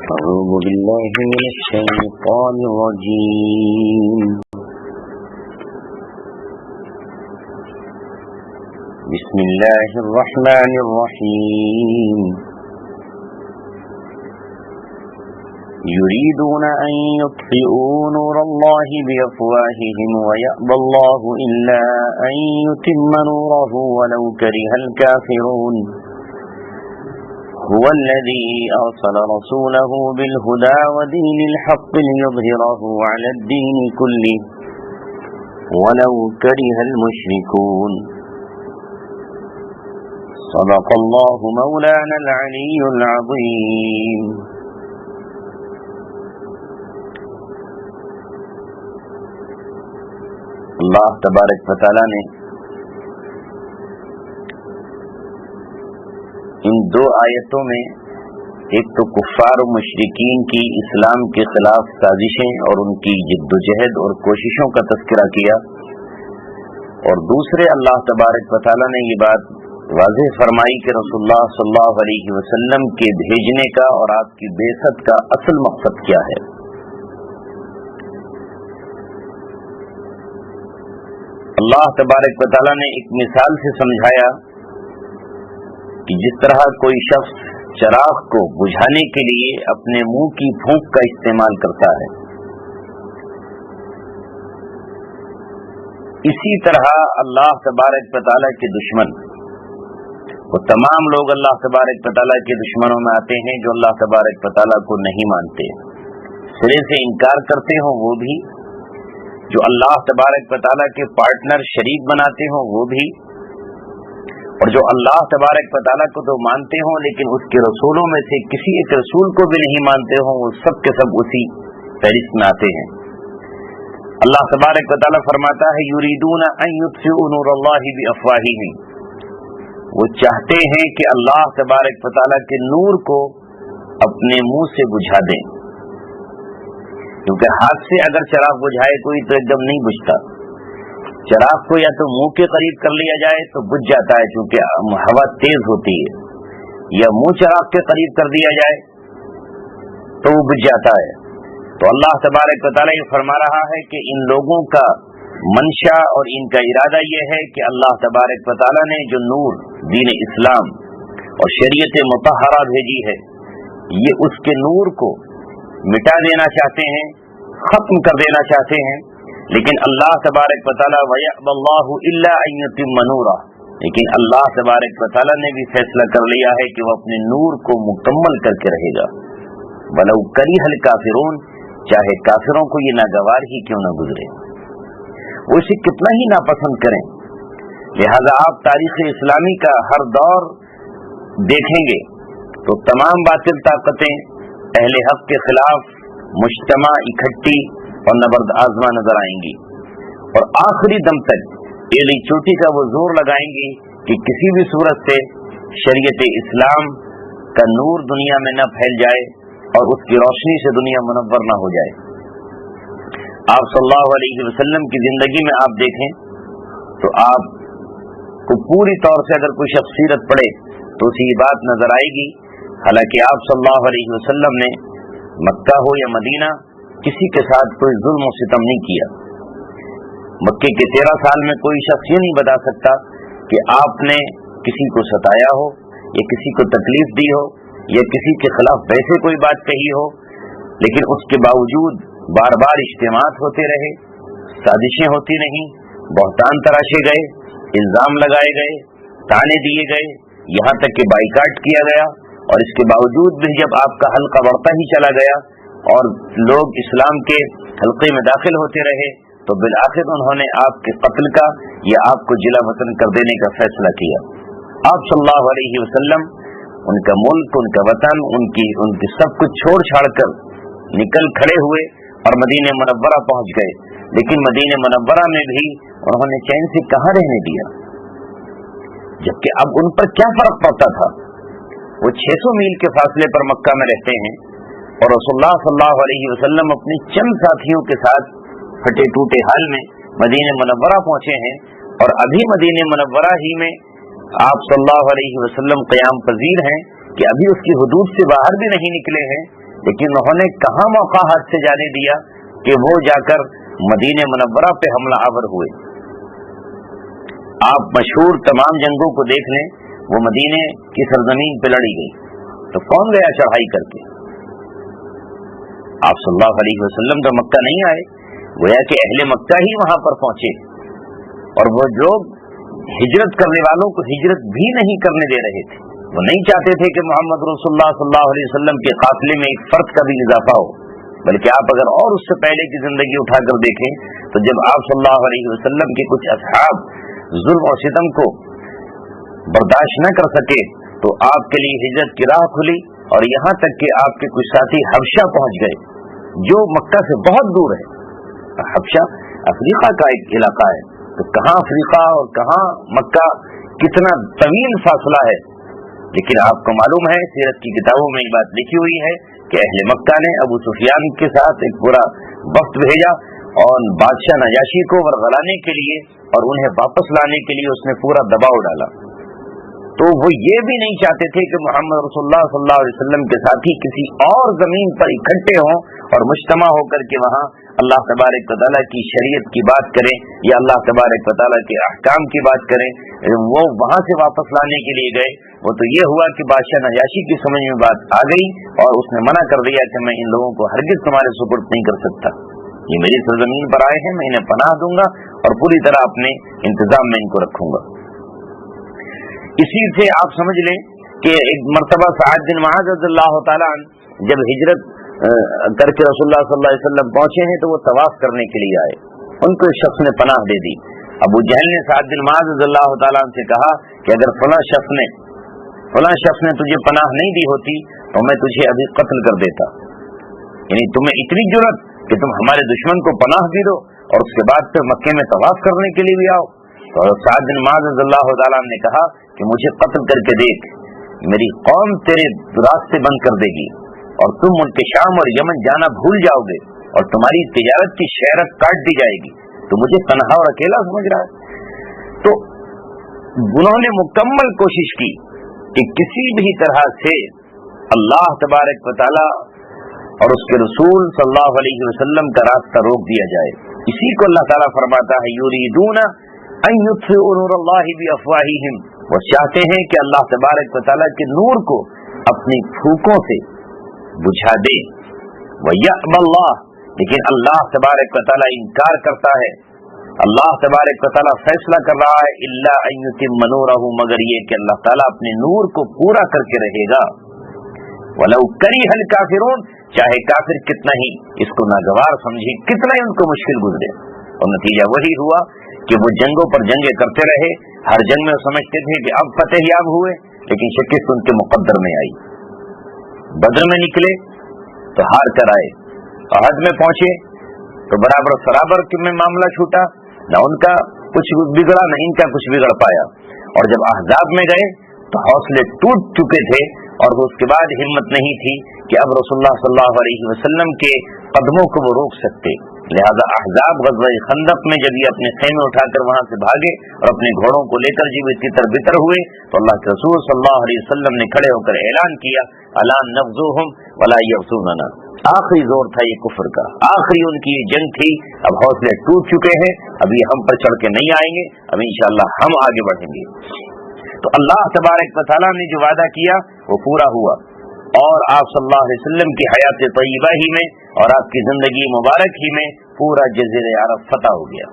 أعوذ بالله من الشيطان الرجيم. بسم الله الرحمن الرحيم. يريدون أن يطفئوا نور الله بأفواههم ويأبى الله إلا أن يتم نوره ولو كره الكافرون. هو الذي أرسل رسوله بالهدى ودين الحق ليظهره على الدين كله ولو كره المشركون. صدق الله مولانا العلي العظيم. اللہ تبارک و تعالی نے ان دو آیتوں میں ایک تو کفار و مشرکین کی اسلام کے خلاف سازشیں اور ان کی جد و جہد اور کوششوں کا تذکرہ کیا، اور دوسرے اللہ تبارک و تعالی نے یہ بات واضح فرمائی کہ رسول اللہ صلی اللہ علیہ وسلم کے بھیجنے کا اور آپ کی بعثت کا اصل مقصد کیا ہے۔ اللہ تبارک و تعالی نے ایک مثال سے سمجھایا کہ جس طرح کوئی شخص چراغ کو بجھانے کے لیے اپنے منہ کی پھونک کا استعمال کرتا ہے، اسی طرح اللہ تبارک و تعالی کے دشمن، وہ تمام لوگ اللہ تبارک و تعالی کے دشمنوں میں آتے ہیں جو اللہ تبارک و تعالی کو نہیں مانتے، سرے سے انکار کرتے ہوں وہ بھی، جو اللہ تبارک و تعالی کے پارٹنر شریک بناتے ہوں وہ بھی، اور جو اللہ تبارک و تعالیٰ کو تو مانتے ہوں لیکن اس کے رسولوں میں سے کسی ایک رسول کو بھی نہیں مانتے ہوں، وہ سب کے سب اسی فہرست میں آتے ہیں۔ اللہ تبارک و تعالیٰ فرماتا ہے یریدون ان یطفئوا نور اللہ بافواہہم، وہ چاہتے ہیں کہ اللہ تبارک و تعالیٰ کے نور کو اپنے منہ سے بجھا دیں، کیونکہ ہاتھ سے اگر چراغ بجھائے کوئی تو ایک دم نہیں بجھتا، چراغ کو یا تو منہ کے قریب کر لیا جائے تو بجھ جاتا ہے چونکہ ہوا تیز ہوتی ہے، یا منہ چراغ کے قریب کر دیا جائے تو وہ بجھ جاتا ہے۔ تو اللہ تبارک و تعالیٰ یہ فرما رہا ہے کہ ان لوگوں کا منشا اور ان کا ارادہ یہ ہے کہ اللہ تبارک و تعالیٰ نے جو نور دین اسلام اور شریعت مطہرہ بھیجی ہے، یہ اس کے نور کو مٹا دینا چاہتے ہیں، ختم کر دینا چاہتے ہیں، لیکن اللہ تبارک و تعالیٰ وَيَأْبَى اللَّهُ إِلَّا أَن يُتِمَّ نُورَهُ، لیکن اللہ تبارک و تعالیٰ نے بھی فیصلہ کر لیا ہے کہ وہ اپنے نور کو مکمل کر کے رہے گا، وَلَوْ كَرِهَ الْكَافِرُونَ، چاہے کافروں کو یہ ناگوار ہی کیوں نہ گزرے، وہ اسے کتنا ہی ناپسند کریں۔ لہذا آپ تاریخ اسلامی کا ہر دور دیکھیں گے تو تمام باطل طاقتیں اہل حق کے خلاف مجتمع اکٹھی اور نبرد آزما نظر آئیں گی، اور آخری دم تک ایلی چوٹی کا وہ زور لگائیں گی کہ کسی بھی صورت سے شریعت اسلام کا نور دنیا میں نہ پھیل جائے اور اس کی روشنی سے دنیا منور نہ ہو جائے۔ آپ صلی اللہ علیہ وسلم کی زندگی میں آپ دیکھیں تو آپ کو پوری طور سے اگر کوئی شخص سیرت پڑھے تو اسی بات نظر آئے گی، حالانکہ آپ صلی اللہ علیہ وسلم نے مکہ ہو یا مدینہ کسی کے ساتھ کوئی ظلم و ستم نہیں کیا۔ مکے کے 13 سال میں کوئی شخص یہ نہیں بتا سکتا کہ آپ نے کسی کو ستایا ہو یا کسی کو تکلیف دی ہو یا کسی کے خلاف ویسے کوئی بات کہی ہو، لیکن اس کے باوجود بار بار اجتماعات ہوتے رہے، سازشیں ہوتی نہیں، بہتان تراشے گئے، الزام لگائے گئے، تانے دیے گئے، یہاں تک کہ بائیکاٹ کیا گیا، اور اس کے باوجود بھی جب آپ کا حلقہ بڑھتا ہی چلا گیا اور لوگ اسلام کے حلقے میں داخل ہوتے رہے تو بالآخر انہوں نے آپ کے قتل کا یا آپ کو جلا وطن کر دینے کا فیصلہ کیا۔ آپ صلی اللہ علیہ وسلم ان کا ملک، ان کا وطن، ان کی سب کچھ چھوڑ چھاڑ کر نکل کھڑے ہوئے اور مدینہ منورہ پہنچ گئے، لیکن مدینہ منورہ میں بھی انہوں نے چین سے کہاں رہنے دیا، جبکہ اب ان پر کیا فرق پڑتا تھا؟ وہ 600 میل کے فاصلے پر مکہ میں رہتے ہیں اور رسول اللہ صلی اللہ علیہ وسلم اپنے چند ساتھیوں کے ساتھ پھٹے ٹوٹے حال میں مدینہ منورہ پہنچے ہیں، اور ابھی مدینہ منورہ ہی میں آپ صلی اللہ علیہ وسلم قیام پذیر ہیں کہ ابھی اس کی حدود سے باہر بھی نہیں نکلے ہیں، لیکن انہوں نے کہاں موقع ہاتھ سے جانے دیا کہ وہ جا کر مدینہ منورہ پہ حملہ آور ہوئے. آپ مشہور تمام جنگوں کو دیکھ لیں، وہ مدینے کی سرزمین پہ لڑی گئی، تو کون گیا چڑھائی کر کے؟ آپ صلی اللہ علیہ وسلم تو مکہ نہیں آئے، گویا کہ اہل مکہ ہی وہاں پر پہنچے، اور وہ لوگ ہجرت کرنے والوں کو ہجرت بھی نہیں کرنے دے رہے تھے. وہ نہیں چاہتے تھے کہ محمد رسول اللہ صلی اللہ علیہ وسلم کے قافلے میں ایک فرد کا بھی اضافہ ہو، بلکہ آپ اگر اور اس سے پہلے کی زندگی اٹھا کر دیکھیں تو جب آپ صلی اللہ علیہ وسلم کے کچھ اصحاب ظلم اور ستم کو برداشت نہ کر سکے تو آپ کے لیے ہجرت کی راہ کھلی، اور یہاں تک کہ آپ کے کچھ ساتھی حبشہ پہنچ گئے جو مکہ سے بہت دور ہے. حبشہ افریقہ کا ایک علاقہ ہے، تو کہاں افریقہ اور کہاں مکہ، کتنا طویل فاصلہ ہے. لیکن آپ کو معلوم ہے سیرت کی کتابوں میں ایک بات لکھی ہوئی ہے کہ اہل مکہ نے ابو سفیان کے ساتھ ایک پورا وفد بھیجا اور بادشاہ نجاشی کو ورغلانے کے لیے اور انہیں واپس لانے کے لیے اس نے پورا دباؤ ڈالا. تو وہ یہ بھی نہیں چاہتے تھے کہ محمد رسول اللہ صلی اللہ علیہ وسلم کے ساتھی کسی اور زمین پر اکٹھے ہوں اور مجتمع ہو کر کے وہاں اللہ تبارک و تعالیٰ کی شریعت کی بات کریں یا اللہ تبارک و تعالیٰ کے احکام کی بات کریں. وہ وہاں سے واپس لانے کے لیے گئے. وہ تو یہ ہوا کہ بادشاہ نجاشی کی سمجھ میں بات آ گئی اور اس نے منع کر دیا کہ میں ان لوگوں کو ہرگز تمہارے سپرد نہیں کر سکتا، یہ میری سرزمین پر آئے ہیں، میں انہیں پناہ دوں گا اور پوری طرح اپنے انتظام میں ان کو رکھوں گا. اسی سے آپ سمجھ لیں کہ ایک مرتبہ سعد بن معاذ رضی اللہ تعالیٰ عنہ جب ہجرت کر کے رسول اللہ صلی اللہ علیہ وسلم پہنچے ہیں تو وہ طواف کرنے کے لیے آئے. ان کو ایک شخص نے پناہ دے دی. ابو جہل نے سعد بن معاذ رضی اللہ تعالیٰ عنہ سے کہا کہ اگر فلاں شخص نے تجھے پناہ نہیں دی ہوتی تو میں تجھے ابھی قتل کر دیتا. یعنی تمہیں اتنی جرأت کہ تم ہمارے دشمن کو پناہ بھی دو اور اس کے بعد پھر مکے میں طواف کرنے کے لیے بھی آؤ. تو سعد بن معاذ رضی اللہ تعالیٰ عنہ نے کہا کہ مجھے قتل کر کے دیکھ، میری قوم تیرے راستے بند کر دے گی اور تم ملک شام اور یمن جانا بھول جاؤ گے اور تمہاری تجارت کی شہرت کاٹ دی جائے گی، تو مجھے تنہا اور اکیلا سمجھ رہا ہے. تو انہوں نے مکمل کوشش کی کہ کسی بھی طرح سے اللہ تبارک و تعالی اور اس کے رسول صلی اللہ علیہ وسلم کا راستہ روک دیا جائے. اسی کو اللہ تعالیٰ فرماتا ہے یریدون ان یطفئوا نور اللہ بافواہہم، وہ چاہتے ہیں کہ اللہ تبارک و تعالیٰ کے نور کو اپنی پھوکوں سے بجھا دے. وَيَأْبَى اللَّهُ، لیکن اللہ تبارک و تعالیٰ انکار کرتا ہے، اللہ تبارک و تعالیٰ فیصلہ کر رہا ہے الا ان یتم نورہ، مگر یہ کہ اللہ تعالیٰ اپنے نور کو پورا کر کے رہے گا. وَلَوْ كَرِهَ الْكَافِرُونَ، چاہے کافر کتنا ہی اس کو ناگوار سمجھے، کتنا ہی ان کو مشکل گزرے. اور نتیجہ وہی ہوا کہ وہ جنگوں پر جنگیں کرتے رہے. ہر جنگ میں سمجھتے تھے کہ اب فتح یاب ہوئے، لیکن شکست ان کے مقدر میں آئی. بدر میں نکلے تو ہار کر آئے، احد میں پہنچے تو برابر سرابر میں معاملہ چھوٹا، نہ ان کا کچھ بگڑا نہ ان کا کچھ بگڑ پایا. اور جب احزاب میں گئے تو حوصلے ٹوٹ چکے تھے اور اس کے بعد ہمت نہیں تھی کہ اب رسول اللہ صلی اللہ علیہ وسلم کے قدموں کو وہ روک سکتے. لہذا احزاب غزوہ خندق میں جب یہ اپنے خیمے اٹھا کر وہاں سے بھاگے اور اپنے گھوڑوں کو لے کر جب تتر بتر ہوئے تو اللہ کے رسول صلی اللہ علیہ وسلم نے کھڑے ہو کر اعلان کیا الا نغزوہم ولا یغزوننا. آخری زور تھا یہ کفر کا، آخری ان کی جنگ تھی. اب حوصلے ٹوٹ چکے ہیں، اب یہ ہم پر چڑھ کے نہیں آئیں گے، اب انشاءاللہ ہم آگے بڑھیں گے. تو اللہ تبارک و تعالیٰ نے جو وعدہ کیا وہ پورا ہوا، اور آپ صلی اللہ علیہ وسلم کی حیات طیبہ ہی میں اور آپ کی زندگی مبارک ہی میں پورا جزیرہ عرب فتح ہو گیا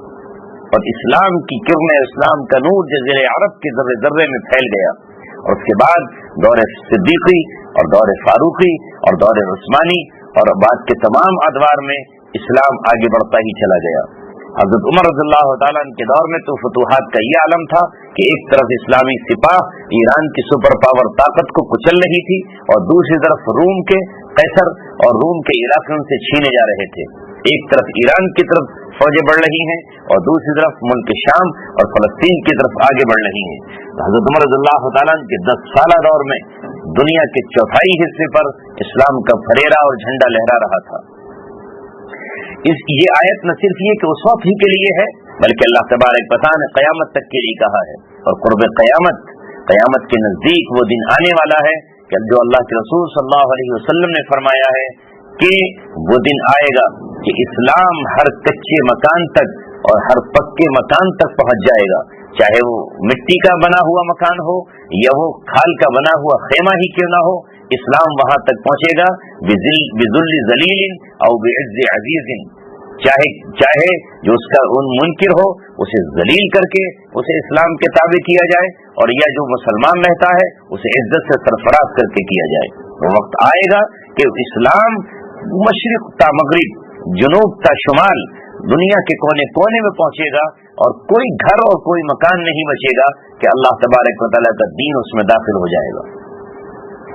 اور اسلام کی کرن، اسلام کا نور جزیرہ عرب کے ذرے ذرے میں پھیل گیا. اور اس کے بعد دور صدیقی اور دور فاروقی اور دور عثمانی اور بعد کے تمام ادوار میں اسلام آگے بڑھتا ہی چلا گیا. حضرت عمر رضی اللہ تعالیٰ عنہ کے دور میں تو فتوحات کا یہ عالم تھا کہ ایک طرف اسلامی سپاہ ایران کی سپر پاور طاقت کو کچل رہی تھی اور دوسری طرف روم کے قیصر اور روم کے علاقے ان سے چھینے جا رہے تھے. ایک طرف ایران کی طرف فوجیں بڑھ رہی ہیں اور دوسری طرف ملک شام اور فلسطین کی طرف آگے بڑھ رہی ہیں. حضرت عمر رضی اللہ تعالیٰ عنہ کے 10 سالہ دور میں دنیا کے چوتھائی حصے پر اسلام کا پھریرا اور جھنڈا لہرا رہا تھا. یہ آیت نہ صرف یہ کہ اس وقت ہی کے لیے ہے بلکہ اللہ تبارک و تعالیٰ نے قیامت تک کے لیے کہا ہے. اور قرب قیامت کے نزدیک وہ دن آنے والا ہے کہ جو اللہ کے رسول صلی اللہ علیہ وسلم نے فرمایا ہے کہ وہ دن آئے گا کہ اسلام ہر کچے مکان تک اور ہر پکے مکان تک پہنچ جائے گا، چاہے وہ مٹی کا بنا ہوا مکان ہو یا وہ کھال کا بنا ہوا خیمہ ہی کیوں نہ ہو، اسلام وہاں تک پہنچے گا بذل ذلیل او بعز عزیز، چاہے جو اس کا منکر ہو اسے ذلیل کر کے اسے اسلام کے تابع کیا جائے، اور یا جو مسلمان رہتا ہے اسے عزت سے سرفراز کر کے کیا جائے۔ وہ وقت آئے گا کہ اسلام مشرق تا مغرب، جنوب تا شمال، دنیا کے کونے کونے میں پہنچے گا، اور کوئی گھر اور کوئی مکان نہیں بچے گا کہ اللہ تبارک و تعالیٰ کا دین اس میں داخل ہو جائے گا۔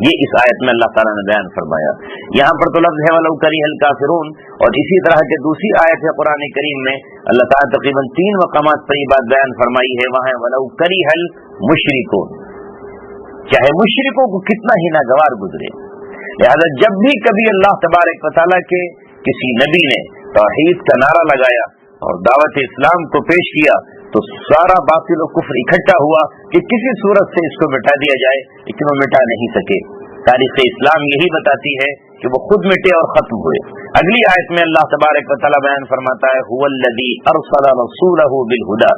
یہ اس آیت میں اللہ تعالیٰ نے بیان فرمایا۔ یہاں پر تو لفظ ہے وَلَوْ كَرِهَ الْكَافِرُونَ، اور اسی طرح کے دوسری آیت ہے قرآن کریم میں اللہ تعالیٰ تقریباً 3 مقامات پر یہ بات بیان فرمائی ہے، وہاں ہے وَلَوْ كَرِهَ الْمُشْرِكُونَ، چاہے مشرکوں کو کتنا ہی ناگوار گزرے۔ لہذا جب بھی کبھی اللہ تبارک و تعالیٰ کے کسی نبی نے توحید کا نعرہ لگایا اور دعوت اسلام کو پیش کیا تو سارا باطل و کفر اکٹھا ہوا کہ کسی صورت سے اس کو مٹا دیا جائے، لیکن وہ مٹا نہیں سکے۔ تاریخ اسلام یہی بتاتی ہے کہ وہ خود مٹے اور ختم ہوئے۔ اگلی آیت میں اللہ تبارک و تعالیٰ بیان فرماتا ہے هو الذی ارسل رسولہ بالہدی،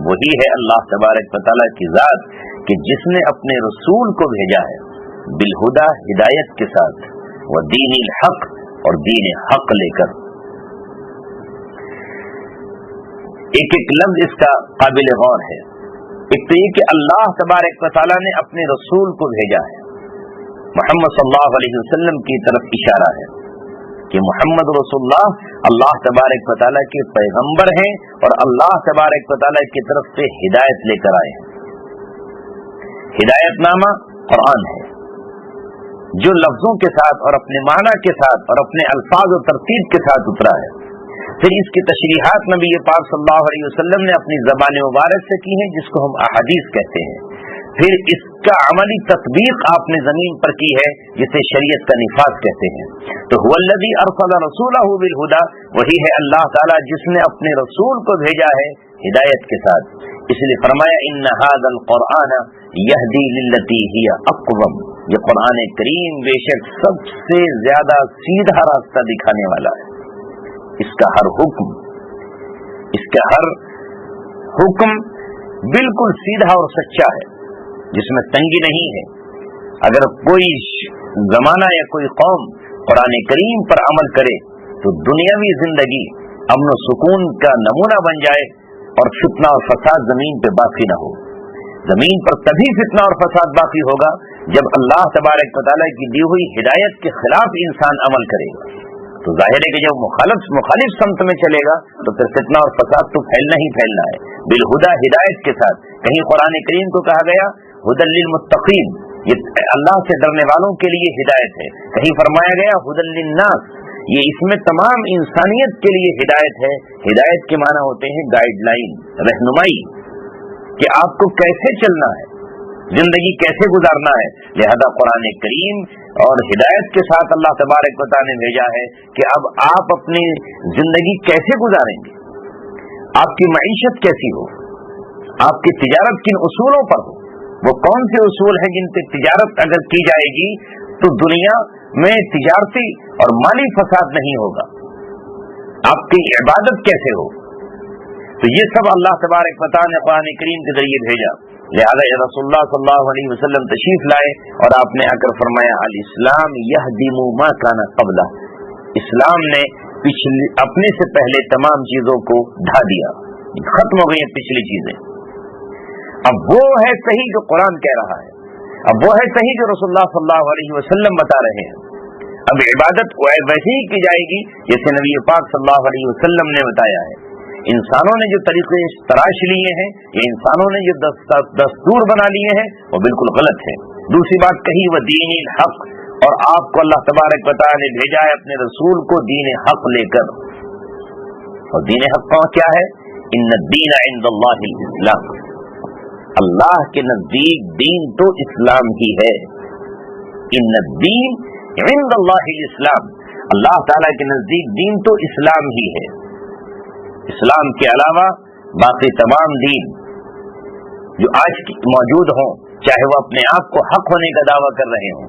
وہی ہے اللہ تبارک و تعالیٰ کی ذات کہ جس نے اپنے رسول کو بھیجا ہے بالہدی، ہدایت کے ساتھ، ودین الحق، اور دین حق لے کر۔ ایک ایک لفظ اس کا قابل غور ہے۔ ایک تو یہ کہ اللہ تبارک و تعالیٰ نے اپنے رسول کو بھیجا ہے، محمد صلی اللہ علیہ وسلم کی طرف اشارہ ہے کہ محمد رسول اللہ تبارک و تعالیٰ کے پیغمبر ہیں اور اللہ تبارک و تعالیٰ کی طرف سے ہدایت لے کر آئے ہیں۔ ہدایت نامہ قرآن ہے جو لفظوں کے ساتھ اور اپنے معنی کے ساتھ اور اپنے الفاظ و ترتیب کے ساتھ اترا ہے۔ پھر اس کی تشریحات نبی پاک صلی اللہ علیہ وسلم نے اپنی زبان مبارک سے کی ہیں، جس کو ہم احادیث کہتے ہیں۔ پھر اس کا عملی تطبیق آپ نے زمین پر کی ہے، جسے شریعت کا نفاذ کہتے ہیں۔ تو هو الذی ارسل رسولہ بالہدی، وہی ہے اللہ تعالیٰ جس نے اپنے رسول کو بھیجا ہے ہدایت کے ساتھ۔ اس لیے فرمایا ان ھذا القرآن یہدی للتی ہی اقوم، یہ قرآن کریم بے شک سب سے زیادہ سیدھا راستہ دکھانے والا ہے۔ اس کا ہر حکم بالکل سیدھا اور سچا ہے، جس میں تنگی نہیں ہے۔ اگر کوئی زمانہ یا کوئی قوم قرآن کریم پر عمل کرے تو دنیاوی زندگی امن و سکون کا نمونہ بن جائے اور فتنہ اور فساد زمین پہ باقی نہ ہو۔ زمین پر تبھی فتنہ اور فساد باقی ہوگا جب اللہ تبارک و تعالیٰ کی دی ہوئی ہدایت کے خلاف انسان عمل کرے گا۔ تو ظاہر ہے کہ جب مخالف سمت میں چلے گا تو پھر فتنہ اور فساد تو پھیلنا ہی پھیلنا ہے۔ بالہدی، ہدایت کے ساتھ۔ کہیں قرآن کریم کو کہا گیا ھدی للمتقین، یہ اللہ سے ڈرنے والوں کے لیے ہدایت ہے۔ کہیں فرمایا گیا ھدی للناس، یہ اس میں تمام انسانیت کے لیے ہدایت ہے۔ ہدایت کے معنی ہوتے ہیں گائیڈ لائن، رہنمائی، کہ آپ کو کیسے چلنا ہے، زندگی کیسے گزارنا ہے۔ لہذا قرآن کریم اور ہدایت کے ساتھ اللہ تبارک و تعالیٰ نے بھیجا ہے کہ اب آپ اپنی زندگی کیسے گزاریں گے، آپ کی معیشت کیسی ہو، آپ کی تجارت کن اصولوں پر ہو۔ وہ کون سے اصول ہیں جن پہ تجارت اگر کی جائے گی تو دنیا میں تجارتی اور مالی فساد نہیں ہوگا۔ آپ کی عبادت کیسے ہو، تو یہ سب اللہ تبارک و تعالیٰ نے قرآن کریم کے ذریعے بھیجا۔ لہذا رسول اللہ صلی اللہ علیہ وسلم تشریف لائے اور آپ نے آ کر فرمایا الاسلام یہدم ما کان قبلہ، اسلام نے اپنے سے پہلے تمام چیزوں کو ڈھا دیا، ختم ہو گئی ہیں پچھلی چیزیں۔ اب وہ ہے صحیح جو قرآن کہہ رہا ہے، اب وہ ہے صحیح جو رسول اللہ صلی اللہ علیہ وسلم بتا رہے ہیں۔ اب عبادت ویسے ہی کی جائے گی جیسے نبی پاک صلی اللہ علیہ وسلم نے بتایا ہے۔ انسانوں نے جو طریقے تراش لیے ہیں یا انسانوں نے جو دستور بنا لیے ہیں وہ بالکل غلط ہے۔ دوسری بات کہی وہ دین حق، اور آپ کو اللہ تبارک و تعالیٰ نے بھیجا ہے اپنے رسول کو دین حق لے کر۔ اور دین حق کیا ہے؟ ان الدین عند اللہ الاسلام، اللہ کے نزدیک دین تو اسلام ہی ہے۔ ان الدین عند اللہ الاسلام، اللہ تعالیٰ کے نزدیک دین تو اسلام ہی ہے۔ اسلام کے علاوہ باقی تمام دین جو آج موجود ہوں، چاہے وہ اپنے آپ کو حق ہونے کا دعویٰ کر رہے ہوں،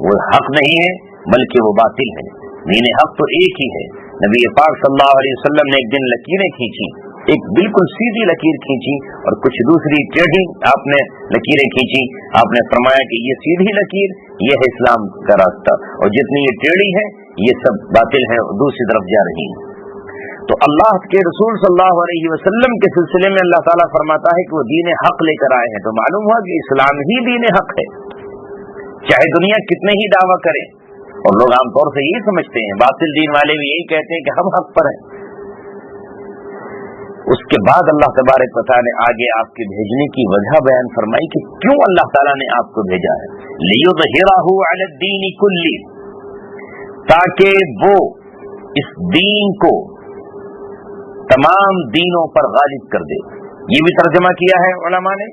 وہ حق نہیں ہے بلکہ وہ باطل ہے. دین حق تو ایک ہی ہے. نبی پاک صلی اللہ علیہ وسلم نے ایک دن لکیریں کھینچی، ایک بالکل سیدھی لکیر کھینچی اور کچھ دوسری ٹیڑھی آپ نے لکیریں کھینچی. آپ نے فرمایا کہ یہ سیدھی لکیر یہ ہے اسلام کا راستہ، اور جتنی یہ ٹیڑھی ہے یہ سب باطل ہے اور دوسری طرف جا رہی ہیں. تو اللہ کے رسول صلی اللہ علیہ وسلم کے سلسلے میں اللہ تعالیٰ فرماتا ہے کہ وہ دین حق لے کر آئے ہیں. تو معلوم ہوا کہ اسلام ہی دین حق ہے، چاہے دنیا کتنے ہی دعویٰ کرے. اور لوگ عام طور سے یہی سمجھتے ہیں، باطل دین والے بھی یہی کہتے ہیں کہ ہم حق پر ہیں. اس کے بعد اللہ تبارک و تعالیٰ نے آگے آپ کے بھیجنے کی وجہ بیان فرمائی کہ کیوں اللہ تعالیٰ نے آپ کو بھیجا ہے. لِيُظْهِرَهُ عَلَى الدِّينِ كُلِّهِ، تاکہ وہ اس دین کو تمام دینوں پر غالب کر دے. یہ بھی ترجمہ کیا ہے علماء نے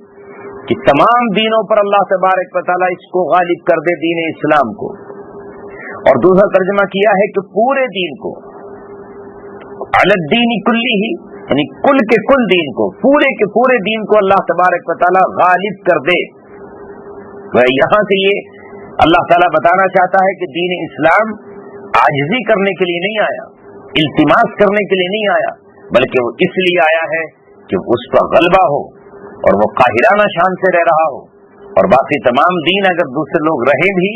کہ تمام دینوں پر اللہ تبارک و تعالیٰ اس کو غالب کر دے، دین اسلام کو. اور دوسرا ترجمہ کیا ہے کہ پورے دین کو، علی الدین کلہ، یعنی کل کے کل دین کو، پورے کے پورے دین کو اللہ تبارک و تعالیٰ غالب کر دے. یہاں سے یہ اللہ تعالیٰ بتانا چاہتا ہے کہ دین اسلام عاجزی کرنے کے لیے نہیں آیا، التماس کرنے کے لیے نہیں آیا، بلکہ وہ اس لیے آیا ہے کہ اس کا غلبہ ہو اور وہ قاہرانہ شان سے رہ رہا ہو. اور باقی تمام دین اگر دوسرے لوگ رہیں بھی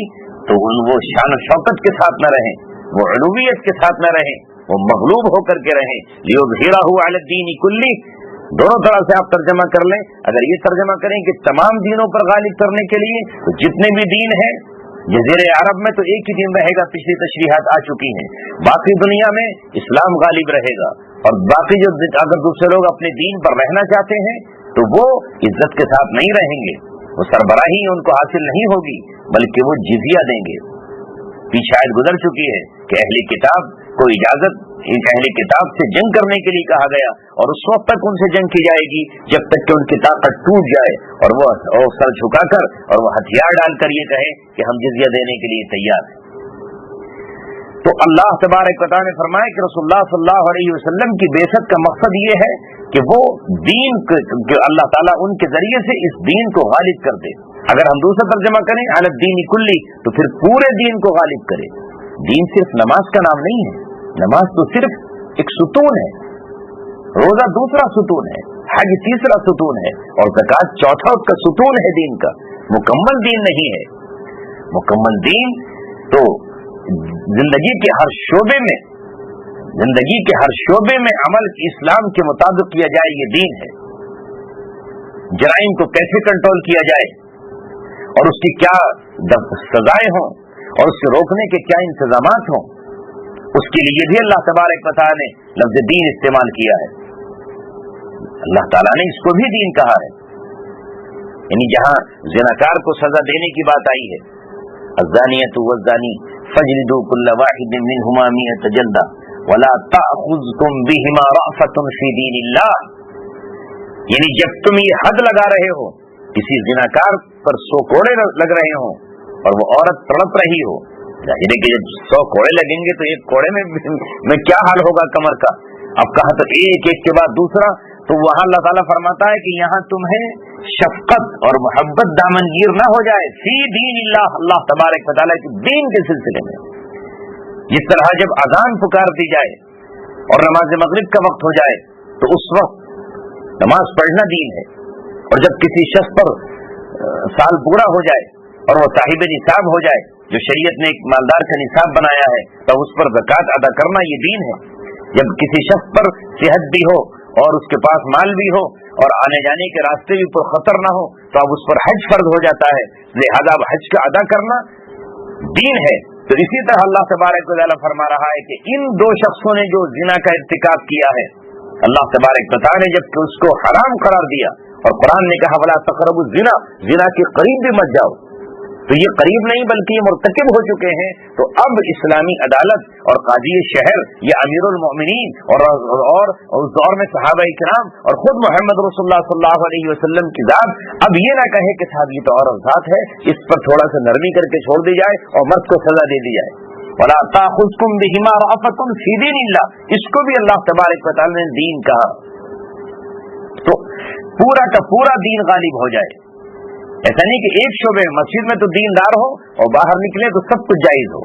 تو وہ شان و شوکت کے ساتھ نہ رہیں، وہ علویت کے ساتھ نہ رہیں، وہ مغلوب ہو کر کے رہیں. لِيُظْهِرَهُ عَلَى الدِّينِ كُلِّهِ، دونوں طرح سے آپ ترجمہ کر لیں. اگر یہ ترجمہ کریں کہ تمام دینوں پر غالب کرنے کے لیے، تو جتنے بھی دین ہیں جزیرے عرب میں تو ایک ہی دین رہے گا، پچھلی تشریحات آ چکی ہیں. باقی دنیا میں اسلام غالب رہے گا، اور باقی جو اگر دوسرے لوگ اپنے دین پر رہنا چاہتے ہیں تو وہ عزت کے ساتھ نہیں رہیں گے، وہ سربراہی ان کو حاصل نہیں ہوگی، بلکہ وہ جزیہ دیں گے. پیچھے آیت گزر چکی ہے کہ اہل کتاب کو اجازت، اہل کتاب سے جنگ کرنے کے لیے کہا گیا، اور اس وقت تک ان سے جنگ کی جائے گی جب تک کہ ان کی طاقت ٹوٹ جائے اور وہ سر جھکا کر اور وہ ہتھیار ڈال کر یہ کہیں کہ ہم جزیہ دینے کے لیے تیار ہیں. تو اللہ تبارک و تعالیٰ نے فرمایا کہ رسول اللہ صلی اللہ علیہ وسلم کی بعثت کا مقصد یہ ہے کہ وہ دین کہ اللہ تعالیٰ ان کے ذریعے سے اس دین کو غالب کر دے. اگر ہم دوسرا ترجمہ کریں علی الدین کلی، تو پھر پورے دین کو غالب کرے. دین صرف نماز کا نام نہیں ہے، نماز تو صرف ایک ستون ہے، روزہ دوسرا ستون ہے، حج تیسرا ستون ہے، اور زکوٰۃ چوتھا کا ستون ہے دین کا. مکمل دین نہیں ہے. مکمل دین تو زندگی کے ہر شعبے میں، زندگی کے ہر شعبے میں عمل اسلام کے مطابق کیا جائے، یہ دین ہے. جرائم کو کیسے کنٹرول کیا جائے اور اس کی کیا سزائیں ہوں اور اس سے روکنے کے کیا انتظامات ہوں، اس کے لیے بھی اللہ تبارک و تعالیٰ نے لفظ دین استعمال کیا ہے. اللہ تعالیٰ نے اس کو بھی دین کہا ہے. یعنی جہاں زناکار کو سزا دینے کی بات آئی ہے، الزانیۃ والزانی فاجلدوا کل واحد منہما مئۃ جلدہ ولا تأخذکم بہما رأفۃ فی دین اللہ، یعنی جب تم یہ حد لگا رہے ہو، کسی زناکار پر 100 کوڑے لگ رہے ہوں اور وہ عورت تڑپ رہی ہو، ظاہر ہے کہ جب 100 کوڑے لگیں گے تو ایک کوڑے میں کیا حال ہوگا کمر کا. اب کہا تو ایک ایک کے بعد دوسرا، تو وہاں اللہ تعالیٰ فرماتا ہے کہ یہاں تمہیں شفقت اور محبت دامنگیر نہ ہو جائے فی دین اللہ، اللہ تبارک و تعالیٰ کے دین کے سلسلے میں. جس طرح جب اذان پکار دی جائے اور نماز مغرب کا وقت ہو جائے تو اس وقت نماز پڑھنا دین ہے، اور جب کسی شخص پر سال پورا ہو جائے اور وہ صاحب نصاب ہو جائے، جو شریعت نے ایک مالدار کا نصاب بنایا ہے، تو اس پر زکوٰۃ ادا کرنا یہ دین ہے. جب کسی شخص پر صحت بھی ہو اور اس کے پاس مال بھی ہو اور آنے جانے کے راستے بھی پر خطر نہ ہو، تو اب اس پر حج فرض ہو جاتا ہے، لہذا اب حج کا ادا کرنا دین ہے. تو اسی طرح اللہ تبارک و تعالیٰ فرما رہا ہے کہ ان 2 شخصوں نے جو زنا کا ارتکاب کیا ہے، اللہ تبارک و تعالیٰ نے جب اس کو حرام قرار دیا اور قرآن نے کہا ولا تقربوا الزنا، زنا کے قریب بھی مت جاؤ، تو یہ قریب نہیں بلکہ یہ مرتکب ہو چکے ہیں. تو اب اسلامی عدالت اور قاضی شہر یا امیر المؤمنین اور اس دور میں صحابہ کرام اور خود محمد رسول اللہ صلی اللہ علیہ وسلم کی ذات اب یہ نہ کہے کہ صاحب یہ تو عورت ذات ہے، اس پر تھوڑا سا نرمی کر کے چھوڑ دی جائے اور مرد کو سزا دے دی جائے. ولا تأخذکم بہما رأفۃ فی دین اللہ، اس کو بھی اللہ تبارک و تعالی نے دین کہا. تو پورا کا پورا دین غالب ہو جائے. ایسا نہیں کہ ایک شعبے مسجد میں تو دیندار ہو اور باہر نکلے تو سب کچھ جائز ہو،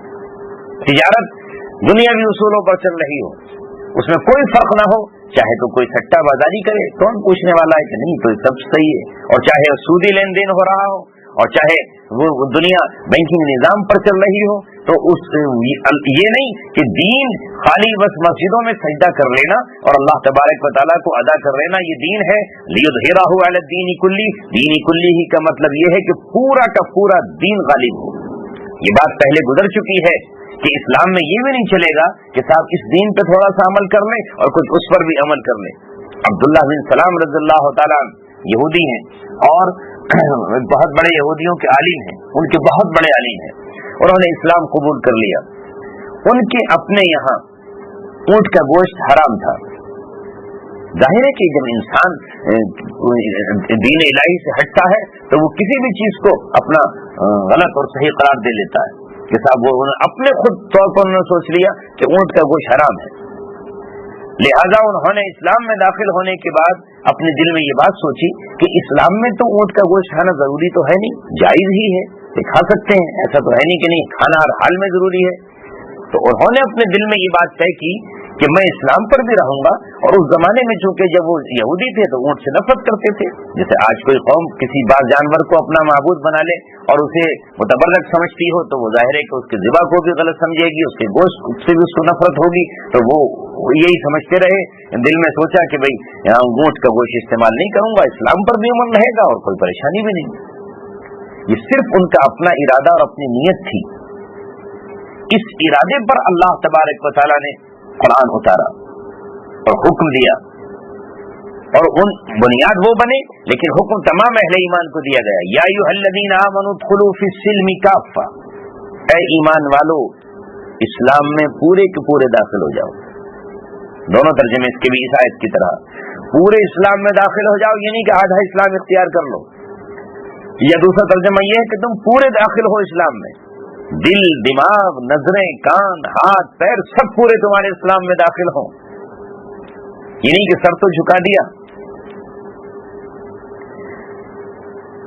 تجارت دنیاوی اصولوں پر چل رہی ہو، اس میں کوئی فرق نہ ہو، چاہے تو کوئی سٹا بازاری کرے، کون پوچھنے والا ہے کہ نہیں تو سب صحیح ہے، اور چاہے سودی لین دین ہو رہا ہو، اور چاہے وہ دنیا بینکنگ نظام پر چل رہی ہو، تو یہ نہیں کہ دین خالی بس مسجدوں میں سجدہ کر لینا اور اللہ تبارک و تعالیٰ کو ادا کر لینا یہ دین ہے۔ لیظہرہ علی الدین کلی، دین کلی ہی کا مطلب یہ ہے کہ پورا کا پورا دین غالب ہو۔ یہ بات پہلے گزر چکی ہے کہ اسلام میں یہ بھی نہیں چلے گا کہ صاحب اس دین پہ تھوڑا سا عمل کر لیں اور کچھ اس پر بھی عمل کر لیں۔ عبداللہ بن سلام رضی اللہ تعالیٰ یہودی ہیں اور بہت بڑے یہودیوں کے عالم ہیں، ان کے بہت بڑے عالم ہیں، انہوں نے اسلام قبول کر لیا۔ ان کے اپنے یہاں اونٹ کا گوشت حرام تھا۔ ظاہر ہے کہ جب انسان دین الہی سے ہٹتا ہے تو وہ کسی بھی چیز کو اپنا غلط اور صحیح قرار دے لیتا ہے کہ صاحب وہ اپنے خود طور پر انہوں نے سوچ لیا کہ اونٹ کا گوشت حرام ہے، لہذا انہوں نے اسلام میں داخل ہونے کے بعد اپنے دل میں یہ بات سوچی کہ اسلام میں تو اونٹ کا گوشت کھانا ضروری تو ہے نہیں، جائز ہی ہے، کھا سکتے ہیں، ایسا تو ہے نہیں کہ نہیں، کھانا ہر حال میں ضروری ہے۔ تو انہوں نے اپنے دل میں یہ بات طے کی کہ میں اسلام پر بھی رہوں گا، اور اس زمانے میں چونکہ جب وہ یہودی تھے تو اونٹ سے نفرت کرتے تھے، جیسے آج کوئی قوم کسی بعض جانور کو اپنا معبود بنا لے اور اسے متبرک سمجھتی ہو تو وہ ظاہر ہے کہ اس کے ذبح کو بھی غلط سمجھے گی، اس کے گوشت سے بھی اس کو نفرت ہوگی، تو وہ یہی سمجھتے رہے، دل میں سوچا کہ بھئی یہاں اونٹ کا گوشت استعمال نہیں کروں گا، اسلام پر بھی عمل رہے گا اور کوئی پریشانی بھی نہیں۔ یہ صرف ان کا اپنا ارادہ اور اپنی نیت تھی۔ اس ارادے پر اللہ تبارک و تعالیٰ نے قرآن اتارا اور حکم دیا، اور ان بنیاد وہ بنے لیکن حکم تمام اہل ایمان کو دیا گیا، یا ایھا الذین آمنوا ادخلوا فی السلم کافہ، اے ایمان والو اسلام میں پورے کے پورے داخل ہو جاؤ۔ دونوں ترجمے اس کے بھی اس آیت کی طرح، پورے اسلام میں داخل ہو جاؤ، یہ نہیں کہ آدھا اسلام اختیار کر لو، یا دوسرا ترجمہ یہ ہے کہ تم پورے داخل ہو اسلام میں، دل، دماغ، نظریں، کان، ہاتھ، پیر سب پورے تمہارے اسلام میں داخل ہوں، یہ نہیں کہ سر تو جھکا دیا۔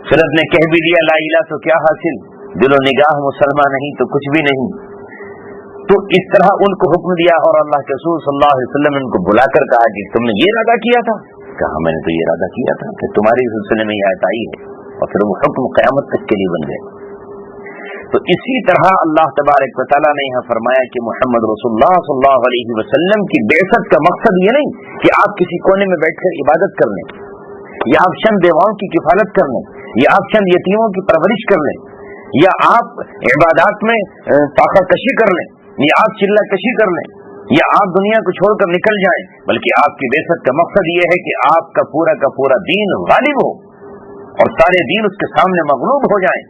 سرت نے کہہ بھی دیا لا الہ تو کیا حاصل، دل و نگاہ مسلمان نہیں تو کچھ بھی نہیں۔ تو اس طرح ان کو حکم دیا، اور اللہ کے رسول صلی اللہ علیہ وسلم نے ان کو بلا کر کہا کہ تم نے یہ ارادہ کیا تھا؟ کہا میں نے تو یہ ارادہ کیا تھا کہ تمہارے سلسلے میں یہ آیت آئی ہے، اور پھر وہ حکم قیامت تک کے لیے بن گئے۔ تو اسی طرح اللہ تبارک و تعالیٰ نے یہاں فرمایا کہ محمد رسول اللہ صلی اللہ علیہ وسلم کی بعثت کا مقصد یہ نہیں کہ آپ کسی کونے میں بیٹھ کر عبادت کر لیں، یا آپ چند بیواؤں کی کفالت کر لیں، یا آپ چند یتیموں کی پرورش کر لیں، یا آپ عبادات میں طاقت کشی کر لیں، یا آپ چلہ کشی کر لیں، یا آپ دنیا کو چھوڑ کر نکل جائیں، بلکہ آپ کی بعثت کا مقصد یہ ہے کہ آپ کا پورا دین غالب ہو اور سارے دین اس کے سامنے مغلوب ہو جائیں۔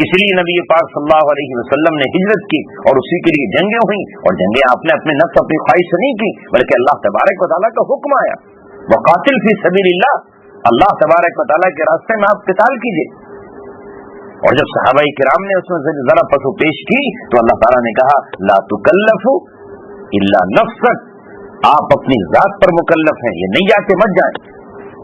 اس لیے نبی پاک صلی اللہ علیہ وسلم نے ہجرت کی اور اسی کے لیے جنگیں ہوئیں، اور جنگیں آپ نے اپنے نفس اپنی خواہش سے نہیں کی بلکہ اللہ تبارک و تعالیٰ کا حکم آیا، وقاتل فی سبیل اللہ، اللہ تبارک و تعالیٰ کے راستے میں آپ قتال کیجیے۔ اور جب صحابہ کرام نے اس میں ذرا پسو پیش کی تو اللہ تعالیٰ نے کہا لا تکلف الا نفسک، آپ اپنی ذات پر مکلف ہیں، یہ نہیں جاتے مت جائیں۔